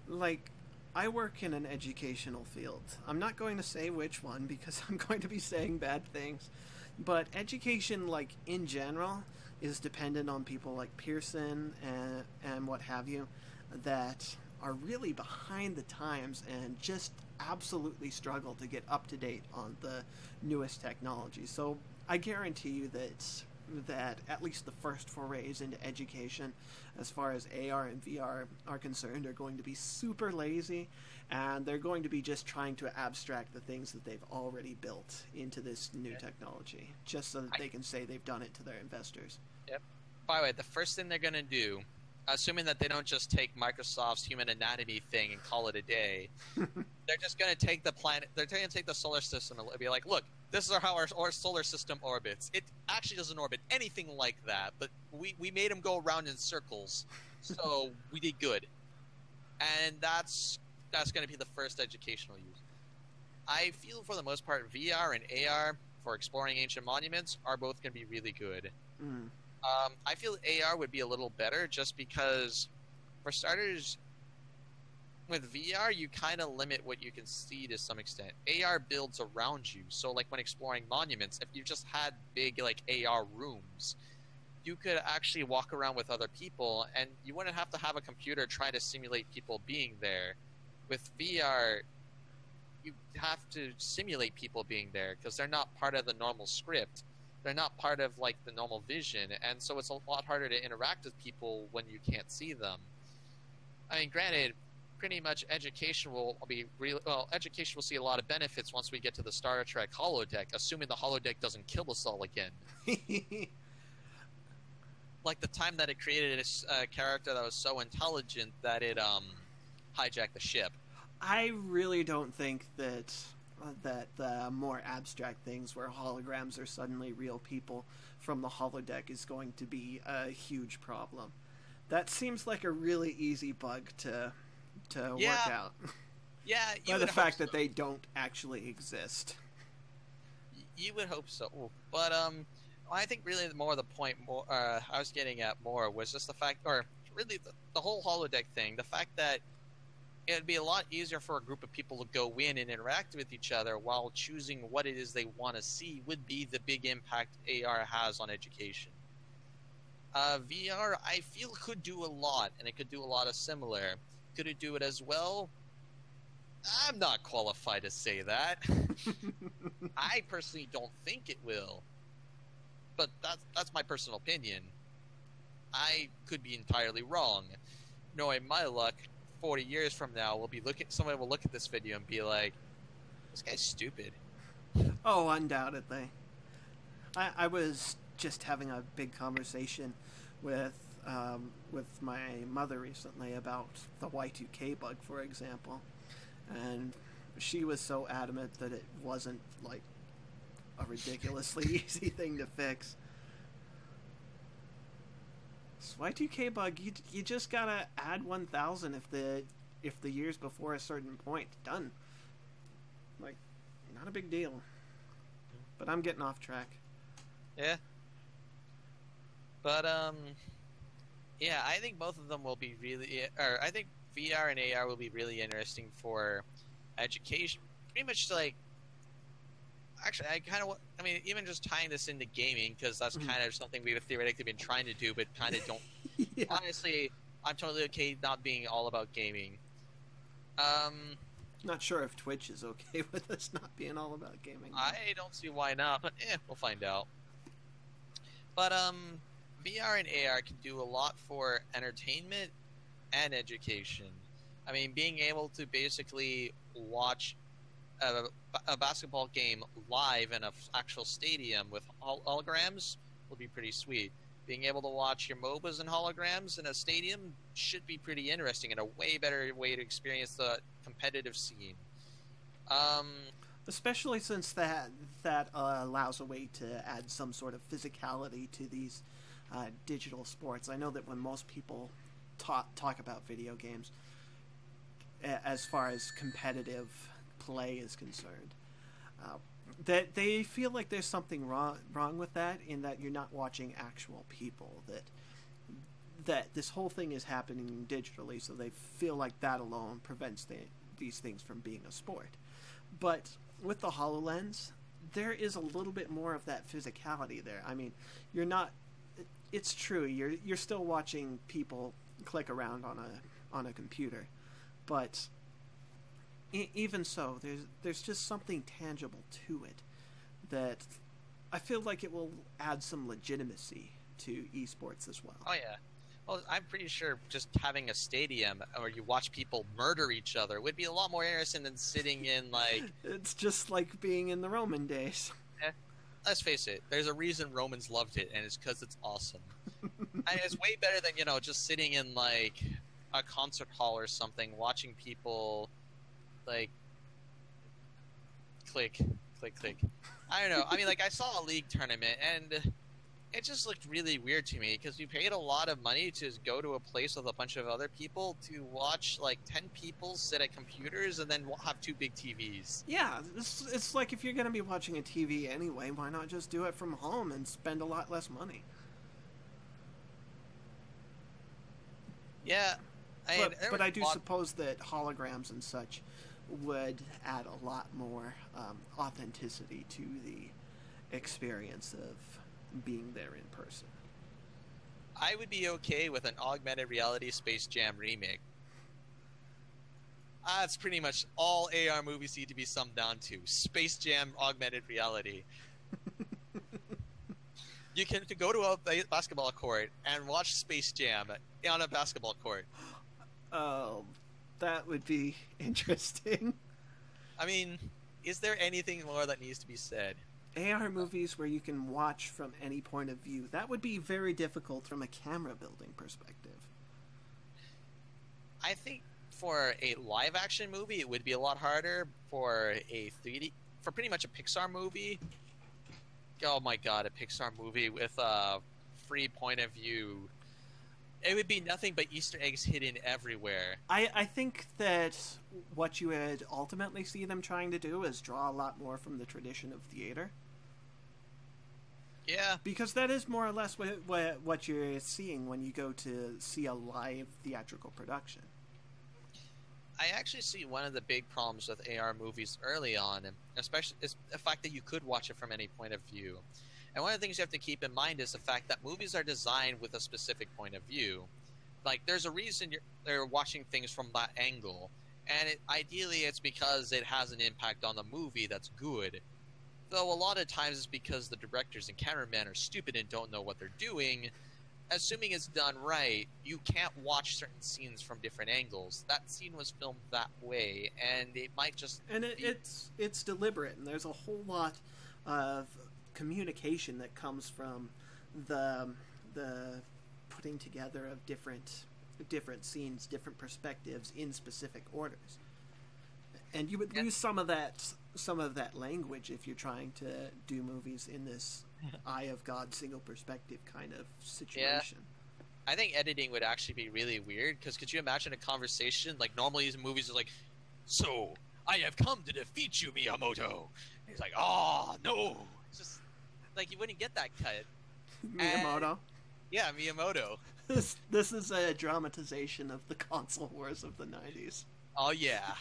like I work in an educational field. I'm not going to say which one because I'm going to be saying bad things, but education, like in general, is dependent on people like Pearson and what have you, that are really behind the times and just absolutely struggle to get up to date on the newest technology. So I guarantee you that at least the first forays into education as far as AR and VR are concerned are going to be super lazy, and they're going to be just trying to abstract the things that they've already built into this new technology, just so that they can say they've done it to their investors. Yep. By the way, the first thing they're going to do, assuming that they don't just take Microsoft's human anatomy thing and call it a day, they're just going to take the planet, they're going to take the solar system and be like, look, this is how our solar system orbits. It actually doesn't orbit anything like that, but we made them go around in circles, so we did good. And that's going to be the first educational use. I feel for the most part VR and AR for exploring ancient monuments are both going to be really good. Mm. I feel AR would be a little better just because, for starters, with VR, you kind of limit what you can see to some extent. AR builds around you, so like when exploring monuments, if you just had big like AR rooms, you could actually walk around with other people, and you wouldn't have to have a computer try to simulate people being there. With VR, you have to simulate people being there because they're not part of the normal script. They're not part of like the normal vision, and so it's a lot harder to interact with people when you can't see them. I mean, granted, pretty much education will education will see a lot of benefits once we get to the Star Trek holodeck, assuming the holodeck doesn't kill us all again. Like the time that it created a character that was so intelligent that it hijacked the ship. I really don't think that the more abstract things where holograms are suddenly real people from the holodeck is going to be a huge problem. That seems like a really easy bug to work out. Yeah, by the fact that they don't actually exist. You would hope so, but I think really more the point I was getting at more was just the fact, or really the whole holodeck thing, the fact that it would be a lot easier for a group of people to go in and interact with each other while choosing what it is they want to see would be the big impact AR has on education. VR, I feel, could do a lot, and it could do a lot of similar. Could it do it as well? I'm not qualified to say that. I personally don't think it will, but that's my personal opinion. I could be entirely wrong. Knowing my luck, 40 years from now, someone will look at this video and be like, "This guy's stupid." Oh, undoubtedly. I was just having a big conversation with my mother recently about the Y2K bug, for example, and she was so adamant that it wasn't like a ridiculously easy thing to fix. This Y2K bug, you just gotta add 1,000 if the year's before a certain point. Done. Like, not a big deal. But I'm getting off track. Yeah. But yeah, I think both of them will be really, or I think VR and AR will be really interesting for education. Pretty much like, actually, I mean, even just tying this into gaming, because that's kind of something we've theoretically been trying to do, but kind of don't. Yeah. Honestly, I'm totally okay not being all about gaming. Not sure if Twitch is okay with us not being all about gaming. I don't see why not, but we'll find out. But VR and AR can do a lot for entertainment and education. I mean, being able to basically watch a basketball game live in an actual stadium with holograms would be pretty sweet. Being able to watch your MOBAs and holograms in a stadium should be pretty interesting and a way better way to experience the competitive scene. Especially since that allows a way to add some sort of physicality to these digital sports. I know that when most people talk about video games, as far as competitive play is concerned, that they feel like there's something wrong with that, in that you're not watching actual people, that this whole thing is happening digitally, so they feel like that alone prevents these things from being a sport. But with the HoloLens, there is a little bit more of that physicality there. I mean, you're not, it's true, you're still watching people click around on a computer, but even so, there's just something tangible to it that I feel like it will add some legitimacy to esports as well. Oh yeah. Well, I'm pretty sure just having a stadium where you watch people murder each other would be a lot more interesting than sitting in like. It's just like being in the Roman days. Let's face it. There's a reason Romans loved it, and it's because it's awesome. And it's way better than just sitting in like a concert hall or something, watching people like click. I don't know. I mean, like, I saw a league tournament, and it just looked really weird to me, because you paid a lot of money to go to a place with a bunch of other people to watch like 10 people sit at computers and then have two big TVs. Yeah, it's like, if you're going to be watching a TV anyway, why not just do it from home and spend a lot less money? Yeah. But I do suppose that holograms and such would add a lot more authenticity to the experience of being there in person. I would be okay with an augmented reality Space Jam remake. That's pretty much all AR movies need to be summed down to. Space Jam augmented reality. You can go to a basketball court and watch Space Jam on a basketball court. Oh, that would be interesting. I mean, is there anything more that needs to be said? AR movies where you can watch from any point of view, that would be very difficult from a camera building perspective. I think for a live action movie, it would be a lot harder. For a 3D, for pretty much a Pixar movie, oh my god, a Pixar movie with a free point of view, it would be nothing but Easter eggs hidden everywhere. I think that what you would ultimately see them trying to do is draw a lot more from the tradition of theater. Yeah. Because that is more or less what you're seeing when you go to see a live theatrical production. I actually see one of the big problems with AR movies early on, especially, is the fact that you could watch it from any point of view. And one of the things you have to keep in mind is the fact that movies are designed with a specific point of view. Like, there's a reason they're watching things from that angle, and ideally it's because it has an impact on the movie that's good. Though a lot of times it's because the directors and cameramen are stupid and don't know what they're doing. Assuming it's done right, you can't watch certain scenes from different angles. That scene was filmed that way, and it might just it's deliberate, and there's a whole lot of communication that comes from the putting together of different scenes, different perspectives in specific orders. And you would lose some of that language if you're trying to do movies in this eye of God, single perspective kind of situation. Yeah. I think editing would actually be really weird, because could you imagine a conversation like normally these movies are like, "So I have come to defeat you, Miyamoto." And he's like, "Oh no!" It's just like you wouldn't get that cut. Miyamoto. Yeah, Miyamoto. This is a dramatization of the console wars of the 90s. Oh yeah.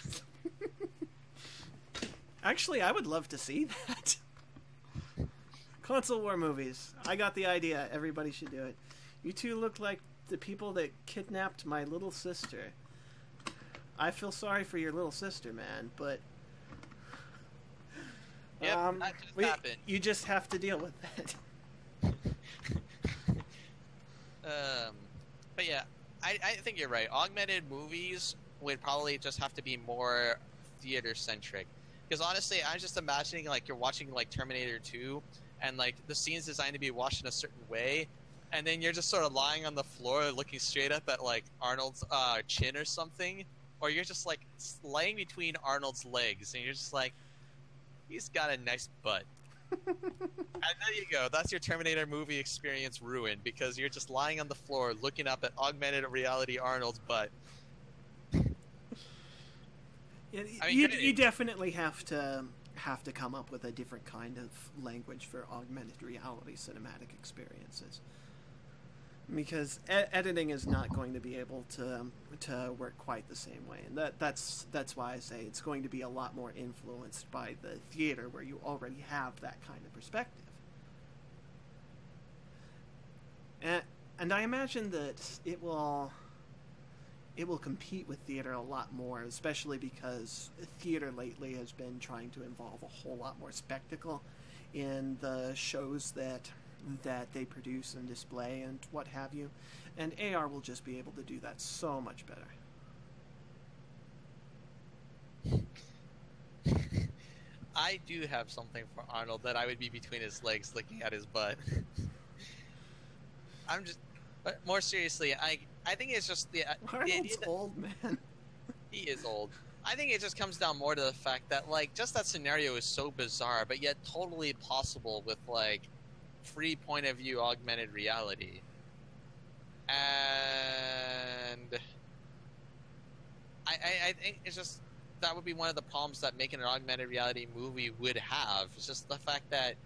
Actually, I would love to see that. Console war movies. I got the idea. Everybody should do it. You two look like the people that kidnapped my little sister. I feel sorry for your little sister, man, but Yep, that just happened. You just have to deal with that. But yeah, I think you're right. Augmented movies would probably just have to be more theater-centric. Because honestly, I'm just imagining like you're watching like Terminator 2, and like the scene's designed to be watched in a certain way, and then you're just sort of lying on the floor looking straight up at like Arnold's chin or something, or you're just like laying between Arnold's legs, and you're just like, he's got a nice butt. And there you go. That's your Terminator movie experience ruined, because you're just lying on the floor looking up at augmented reality Arnold's butt. Yeah, you definitely have to come up with a different kind of language for augmented reality cinematic experiences, because editing is not going to be able to work quite the same way, and that's why I say it's going to be a lot more influenced by the theater, where you already have that kind of perspective. And I imagine that it will compete with theater a lot more, especially because theater lately has been trying to involve a whole lot more spectacle in the shows that they produce and display and what have you. And AR will just be able to do that so much better. I do have something for Arnold that I would be between his legs looking at his butt. But more seriously, I think it's just the Arnold's old, man. He is old. I think it just comes down more to the fact that, like, just that scenario is so bizarre, but yet totally possible with, like, free point of view augmented reality. And I think it's just, that would be one of the problems that making an augmented reality movie would have. It's just the fact that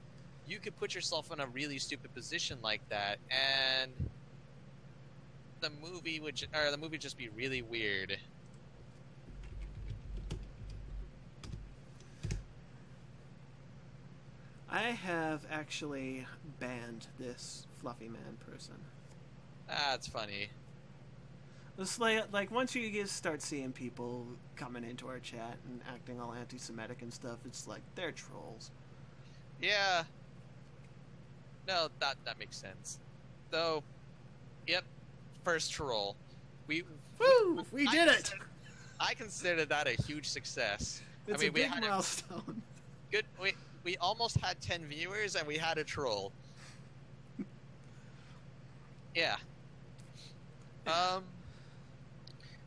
you could put yourself in a really stupid position like that, and the movie would just be really weird. I have actually banned this fluffy man person. That's funny. It's like once you start seeing people coming into our chat and acting all anti-Semitic and stuff, it's like they're trolls. Yeah. No, that makes sense. Though, yep, first troll. We did it! I consider that a huge success. It's a big milestone. Good. We almost had 10 viewers and we had a troll. Yeah.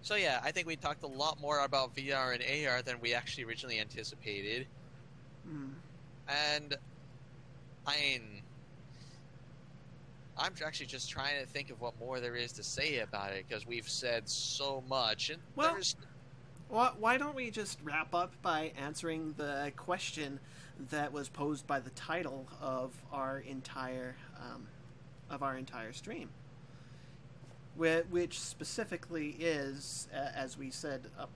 So yeah, I think we talked a lot more about VR and AR than we actually originally anticipated. And I'm actually just trying to think of what more there is to say about it, because we've said so much. And why don't we just wrap up by answering the question that was posed by the title of our entire stream, which specifically is, as we said up,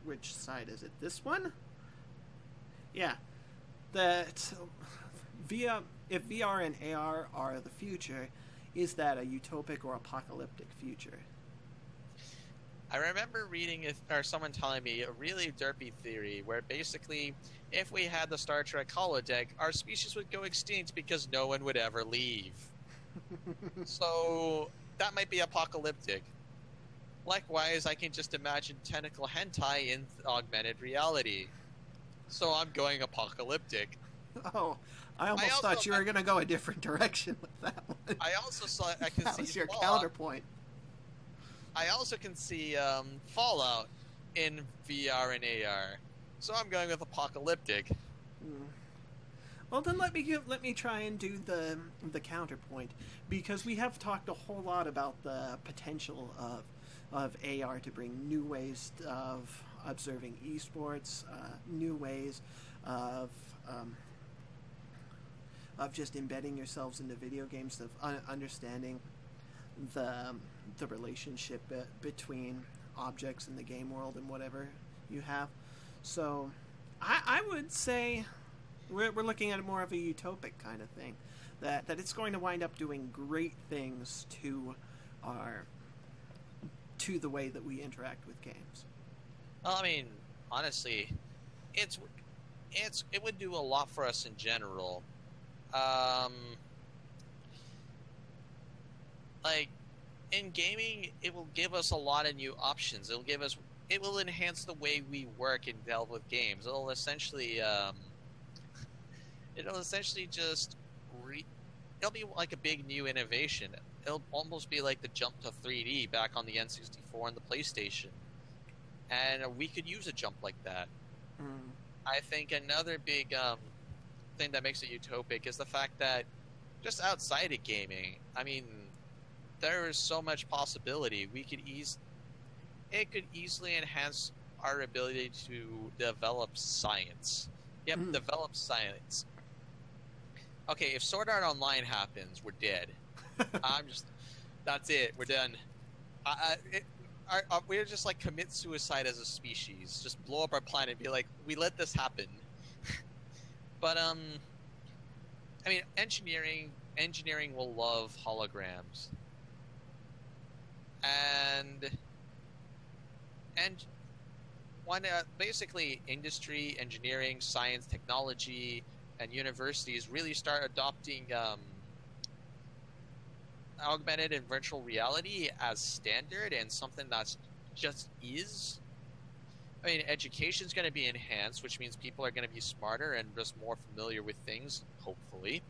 which side is it? This one? Yeah, that if VR and AR are the future, is that a utopic or apocalyptic future? I remember reading or someone telling me a really derpy theory where basically, if we had the Star Trek holodeck, our species would go extinct because no one would ever leave. So that might be apocalyptic. Likewise, I can just imagine tentacle hentai in augmented reality. So I'm going apocalyptic. Oh, I almost thought you were going to go a different direction with that one. I also saw I can that see was your Fallout. counterpoint. I also can see Fallout in VR and AR. So I'm going with apocalyptic. Well, then let me try and do the counterpoint, because we have talked a whole lot about the potential of AR to bring new ways of observing esports, new ways of just embedding yourselves into video games, of understanding the relationship between objects in the game world and whatever you have. So I would say we're looking at more of a utopic kind of thing, that it's going to wind up doing great things to the way that we interact with games. Well, I mean, honestly, it would do a lot for us in general. Like in gaming, it will give us a lot of new options. It will enhance the way we work and delve with games. It'll essentially just it'll be like a big new innovation. It'll almost be like the jump to 3D back on the N64 and the PlayStation. And we could use a jump like that. I think another big thing that makes it utopic is the fact that just outside of gaming, I mean, there is so much possibility. It could easily enhance our ability to develop science. Yep, develop science. Okay, if Sword Art Online happens, we're dead. That's it. We're done. We're just like commit suicide as a species. Just blow up our planet and be like, we let this happen. But I mean, engineering will love holograms, and basically industry, engineering, science, technology, and universities really start adopting augmented and virtual reality as standard and something that's just is. I mean, education's going to be enhanced, which means people are going to be smarter and just more familiar with things, hopefully.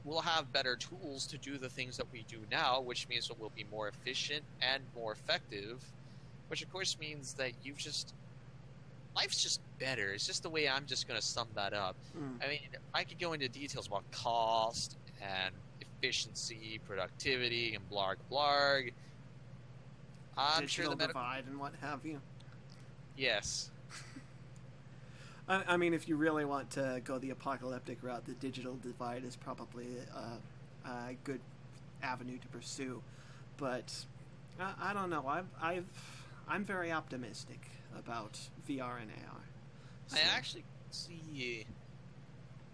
We'll have better tools to do the things that we do now, which means that we'll be more efficient and more effective, which of course means that life's just better. It's just the way I'm just going to sum that up. I mean, I could go into details about cost and efficiency, productivity, and blarg blarg. I'm sure the divide and what have you. Yes. I mean, if you really want to go the apocalyptic route, the digital divide is probably a good avenue to pursue. But I don't know. I'm very optimistic about VR and AR. So. I actually see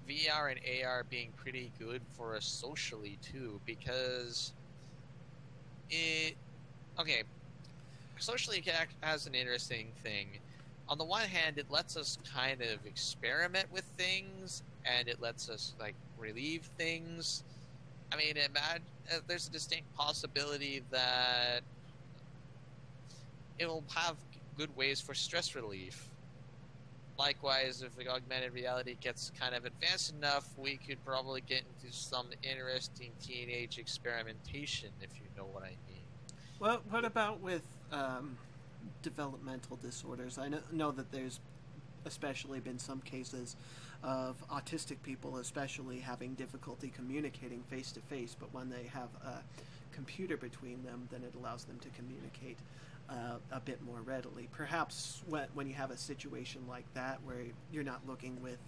VR and AR being pretty good for us socially too, because socially it has an interesting thing. On the one hand, it lets us kind of experiment with things, and it lets us like relieve things. I mean, there's a distinct possibility that it will have good ways for stress relief. Likewise, if the augmented reality gets kind of advanced enough, we could probably get into some interesting teenage experimentation, if you know what I mean. Well, what about with developmental disorders? I know that there's especially been some cases of autistic people especially having difficulty communicating face to face, but when they have a computer between them, then it allows them to communicate a bit more readily. Perhaps when you have a situation like that where you're not looking with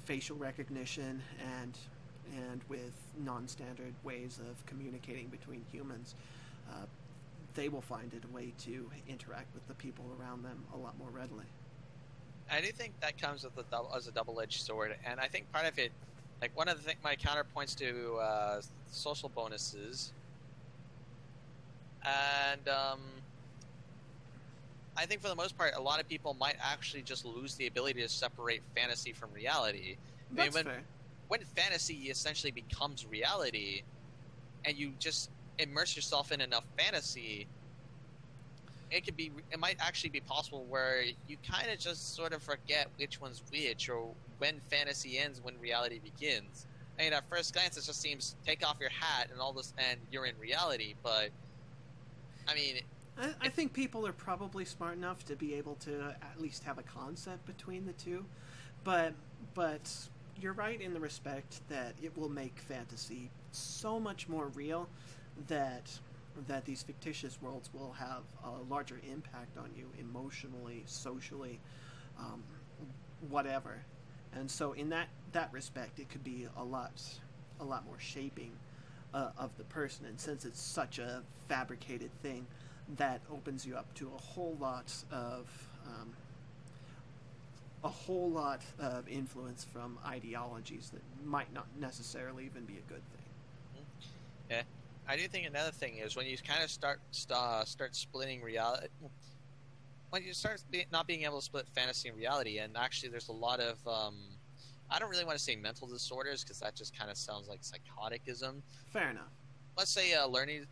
facial recognition and with non-standard ways of communicating between humans, they will find it a way to interact with the people around them a lot more readily. I do think that comes with as a double-edged sword, and I think part of it, like one of the my counterpoints to social bonuses, and I think for the most part, a lot of people might actually just lose the ability to separate fantasy from reality. I mean, That's fair. when fantasy essentially becomes reality, and you just immerse yourself in enough fantasy, it might actually be possible where you kind of just sort of forget which one's which, or when fantasy ends, when reality begins. I mean, at first glance, it just seems take off your hat and all this, and you're in reality. But I mean, I think people are probably smart enough to be able to at least have a concept between the two, but but you're right in the respect that it will make fantasy so much more real that these fictitious worlds will have a larger impact on you emotionally, socially, um, whatever. And so in that respect, it could be a lot more shaping of the person. And since it's such a fabricated thing, that opens you up to um, a whole lot of influence from ideologies that might not necessarily even be a good thing. yeah, I do think another thing is when you kind of start splitting reality. When you start not being able to split fantasy and reality, and actually, there's a lot of I don't really want to say mental disorders because that just kind of sounds like psychoticism. Fair enough. Let's say learning.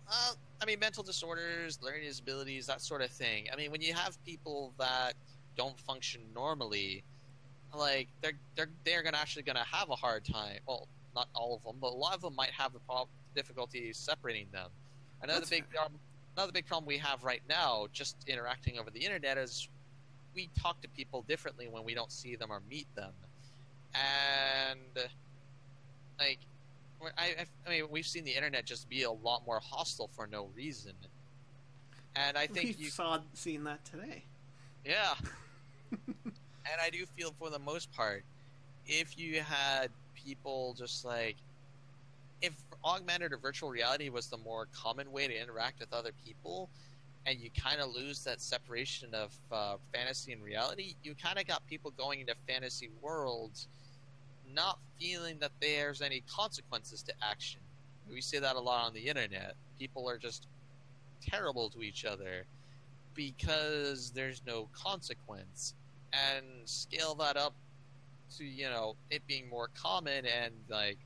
I mean, mental disorders, learning disabilities, that sort of thing. I mean, when you have people that don't function normally, like they're gonna have a hard time. Well, not all of them, but a lot of them might have difficulty separating them. Another That's big fair. another big problem we have right now, just interacting over the internet, is we talk to people differently when we don't see them or meet them, and like I mean, we've seen the internet just be a lot more hostile for no reason. And I think We've seen that today. yeah. And I do feel for the most part, if you had people just like, if augmented or virtual reality was the more common way to interact with other people, and you kind of lose that separation of fantasy and reality, you kind of got people going into fantasy worlds not feeling that there's any consequences to action. We see that a lot on the internet. People are just terrible to each other because there's no consequence. And scale that up to, it being more common and like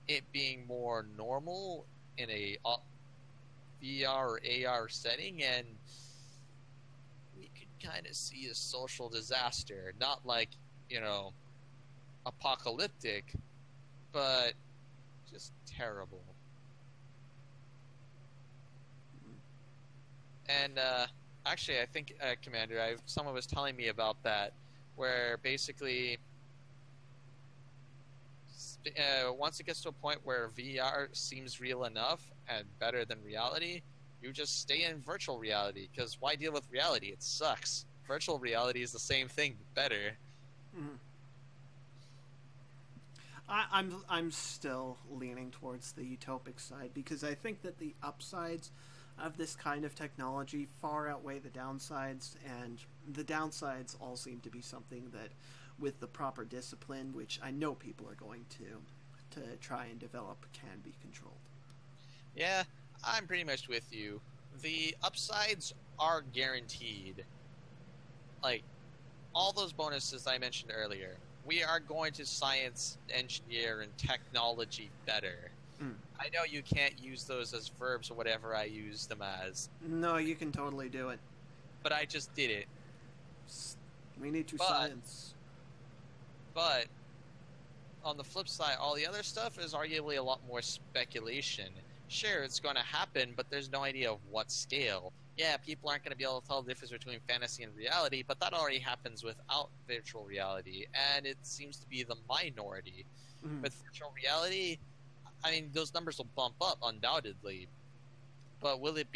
it being more normal in a VR or AR setting, and we could kind of see a social disaster. Not like, apocalyptic, but just terrible. And actually, I think, Commander, someone was telling me about that, where basically, once it gets to a point where VR seems real enough and better than reality, you just stay in virtual reality, because why deal with reality? It sucks. Virtual reality is the same thing, but better. Mm. I'm still leaning towards the utopic side because I think that the upsides of this kind of technology far outweigh the downsides, and the downsides all seem to be something that, with the proper discipline, which I know people are going to try and develop, can be controlled. Yeah, I'm pretty much with you. The upsides are guaranteed. Like, all those bonuses I mentioned earlier. We are going to science, engineer, and technology better. Mm. I know you can't use those as verbs or whatever I use them as. No, you can totally do it. But I just did it. We need to science. But on the flip side, all the other stuff is arguably a lot more speculation. Sure, it's going to happen, but there's no idea of what scale. Yeah, people aren't going to be able to tell the difference between fantasy and reality, but that already happens without virtual reality, and it seems to be the minority. Mm. With virtual reality, I mean, those numbers will bump up, undoubtedly. But will it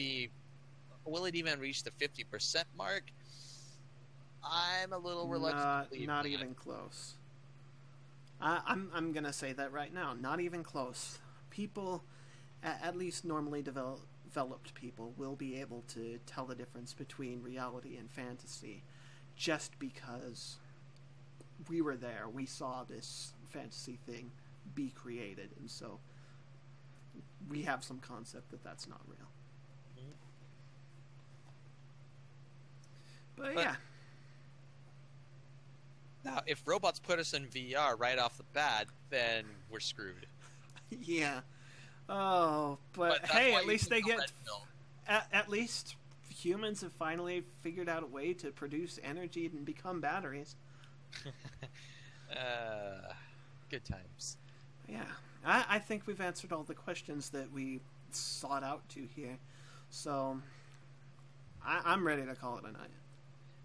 even reach the 50% mark? I'm a little reluctant to believe not that. even close. I'm gonna say that right now. Not even close. People, at least normally developed people, will be able to tell the difference between reality and fantasy, just because we were there. We saw this fantasy thing be created, and so we have some concept that that's not real. But yeah. Now, if robots put us in VR right off the bat, then we're screwed. Yeah. Oh, but hey, at least they get... At least humans have finally figured out a way to produce energy and become batteries. Good times. Yeah. I think we've answered all the questions that we sought out to here. So, I'm ready to call it a night.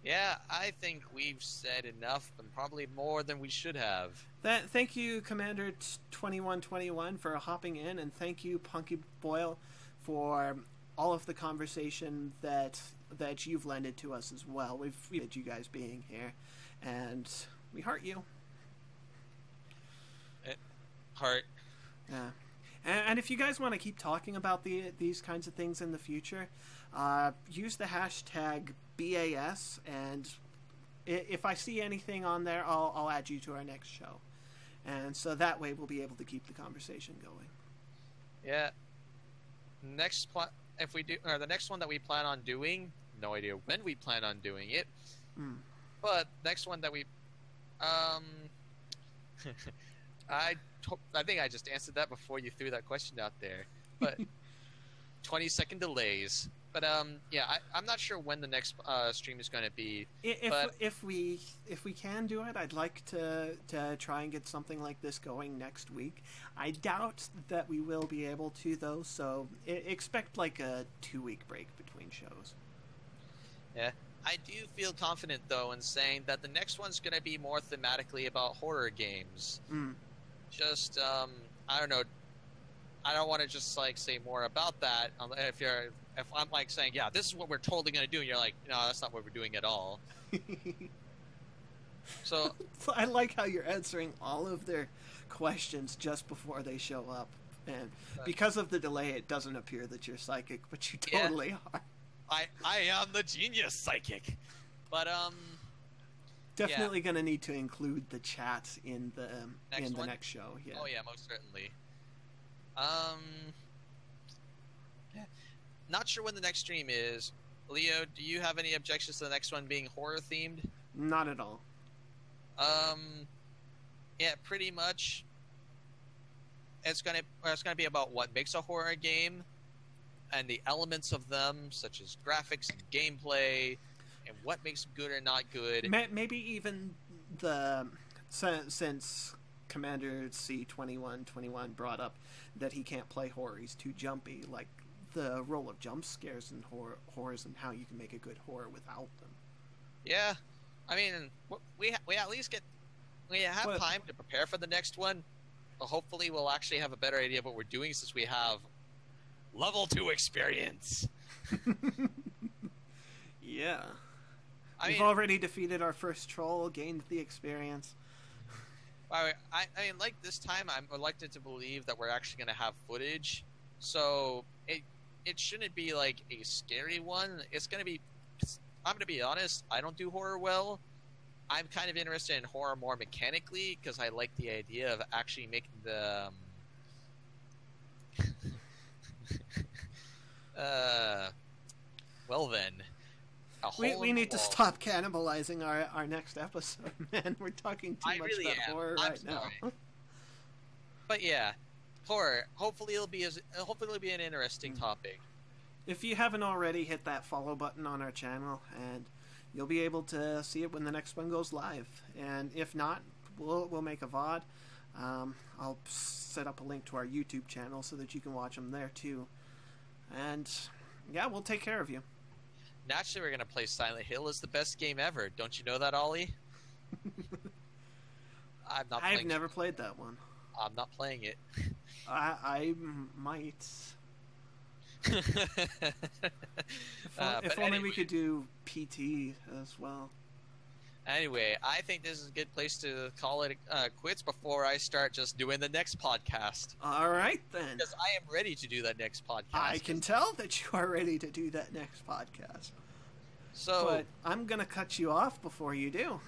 Yeah, I think we've said enough, and probably more than we should have. Thank you, Commander 2121, for hopping in, and thank you, Punky Boyle, for all of the conversation that you've lended to us as well. We've appreciated you guys being here, and we heart you. Heart. Yeah. And if you guys want to keep talking about these kinds of things in the future, use the hashtag BaS, and if I see anything on there, I'll add you to our next show. And so that way we'll be able to keep the conversation going. Yeah. If we do, or the next one that we plan on doing, no idea when we plan on doing it, but next one that we, I think I just answered that before you threw that question out there, but 20-second delays. But yeah, I'm not sure when the next stream is going to be. If we can do it, I'd like to try and get something like this going next week. I doubt that we will be able to, though. So expect like a 2-week break between shows. Yeah, I do feel confident though in saying that the next one's going to be more thematically about horror games. Just I don't know. I don't want to just like say more about that. If I'm like saying, yeah, this is what we're totally going to do, and you're like, no, that's not what we're doing at all. So I like how you're answering all of their questions just before they show up, and because of the delay, it doesn't appear that you're psychic, but you totally are. I am the genius psychic, but definitely going to need to include the chat in the next show. Yeah. Oh yeah, most certainly. Yeah. Not sure when the next stream is. Leo, do you have any objections to the next one being horror themed? Not at all. Yeah, pretty much. It's gonna be about what makes a horror game, and the elements of them, such as graphics and gameplay, and what makes good or not good. Maybe even since Commander C2121 brought up that he can't play horror, he's too jumpy, like the role of jump scares in horrors and how you can make a good horror without them. Yeah, I mean, we at least have time to prepare for the next one, but hopefully we'll actually have a better idea of what we're doing since we have level 2 experience. Yeah. We've already defeated our first troll, gained the experience. I mean, like this time, I'm elected to believe that we're actually going to have footage, so it shouldn't be like a scary one. It's going to be. I'm going to be honest. I don't do horror well. I'm kind of interested in horror more mechanically because I like the idea of actually making the. Well then. We need to stop cannibalizing our next episode, man. We're talking too much about horror right now. But yeah, horror. Hopefully it'll be an interesting topic. If you haven't already, hit that follow button on our channel, and you'll be able to see it when the next one goes live. And if not, we'll make a VOD. I'll set up a link to our YouTube channel so that you can watch them there too. And yeah, we'll take care of you. Naturally, we're going to play Silent Hill as the best game ever. Don't you know that, Ollie? I've never played that one. I'm not playing it. I might. If only we could do PT as well. Anyway, I think this is a good place to call it quits before I start just doing the next podcast. All right, then. Because I am ready to do that next podcast. I can tell that you are ready to do that next podcast. So, But I'm gonna cut you off before you do.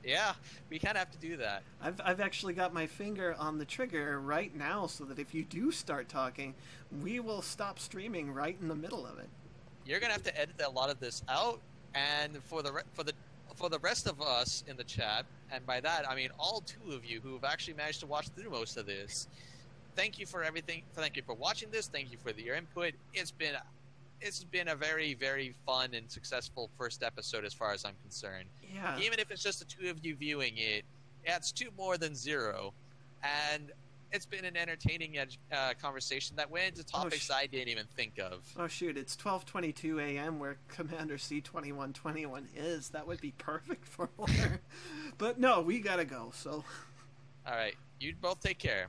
yeah, we kind of have to do that. I've actually got my finger on the trigger right now, so that if you do start talking, we will stop streaming right in the middle of it. You're gonna have to edit a lot of this out, and for the rest of us in the chat, and by that I mean all 2 of you who have actually managed to watch through most of this. Thank you for everything. Thank you for watching this. Thank you for your input. It's been a very, very fun and successful first episode as far as I'm concerned. Yeah. Even if it's just the 2 of you viewing it, it's 2 more than 0, and it's been an entertaining conversation that went into topics I didn't even think of. Oh shoot, it's 12:22 a.m. where Commander C2121 is. That would be perfect for her. But no, we gotta go. So. All right, you both take care.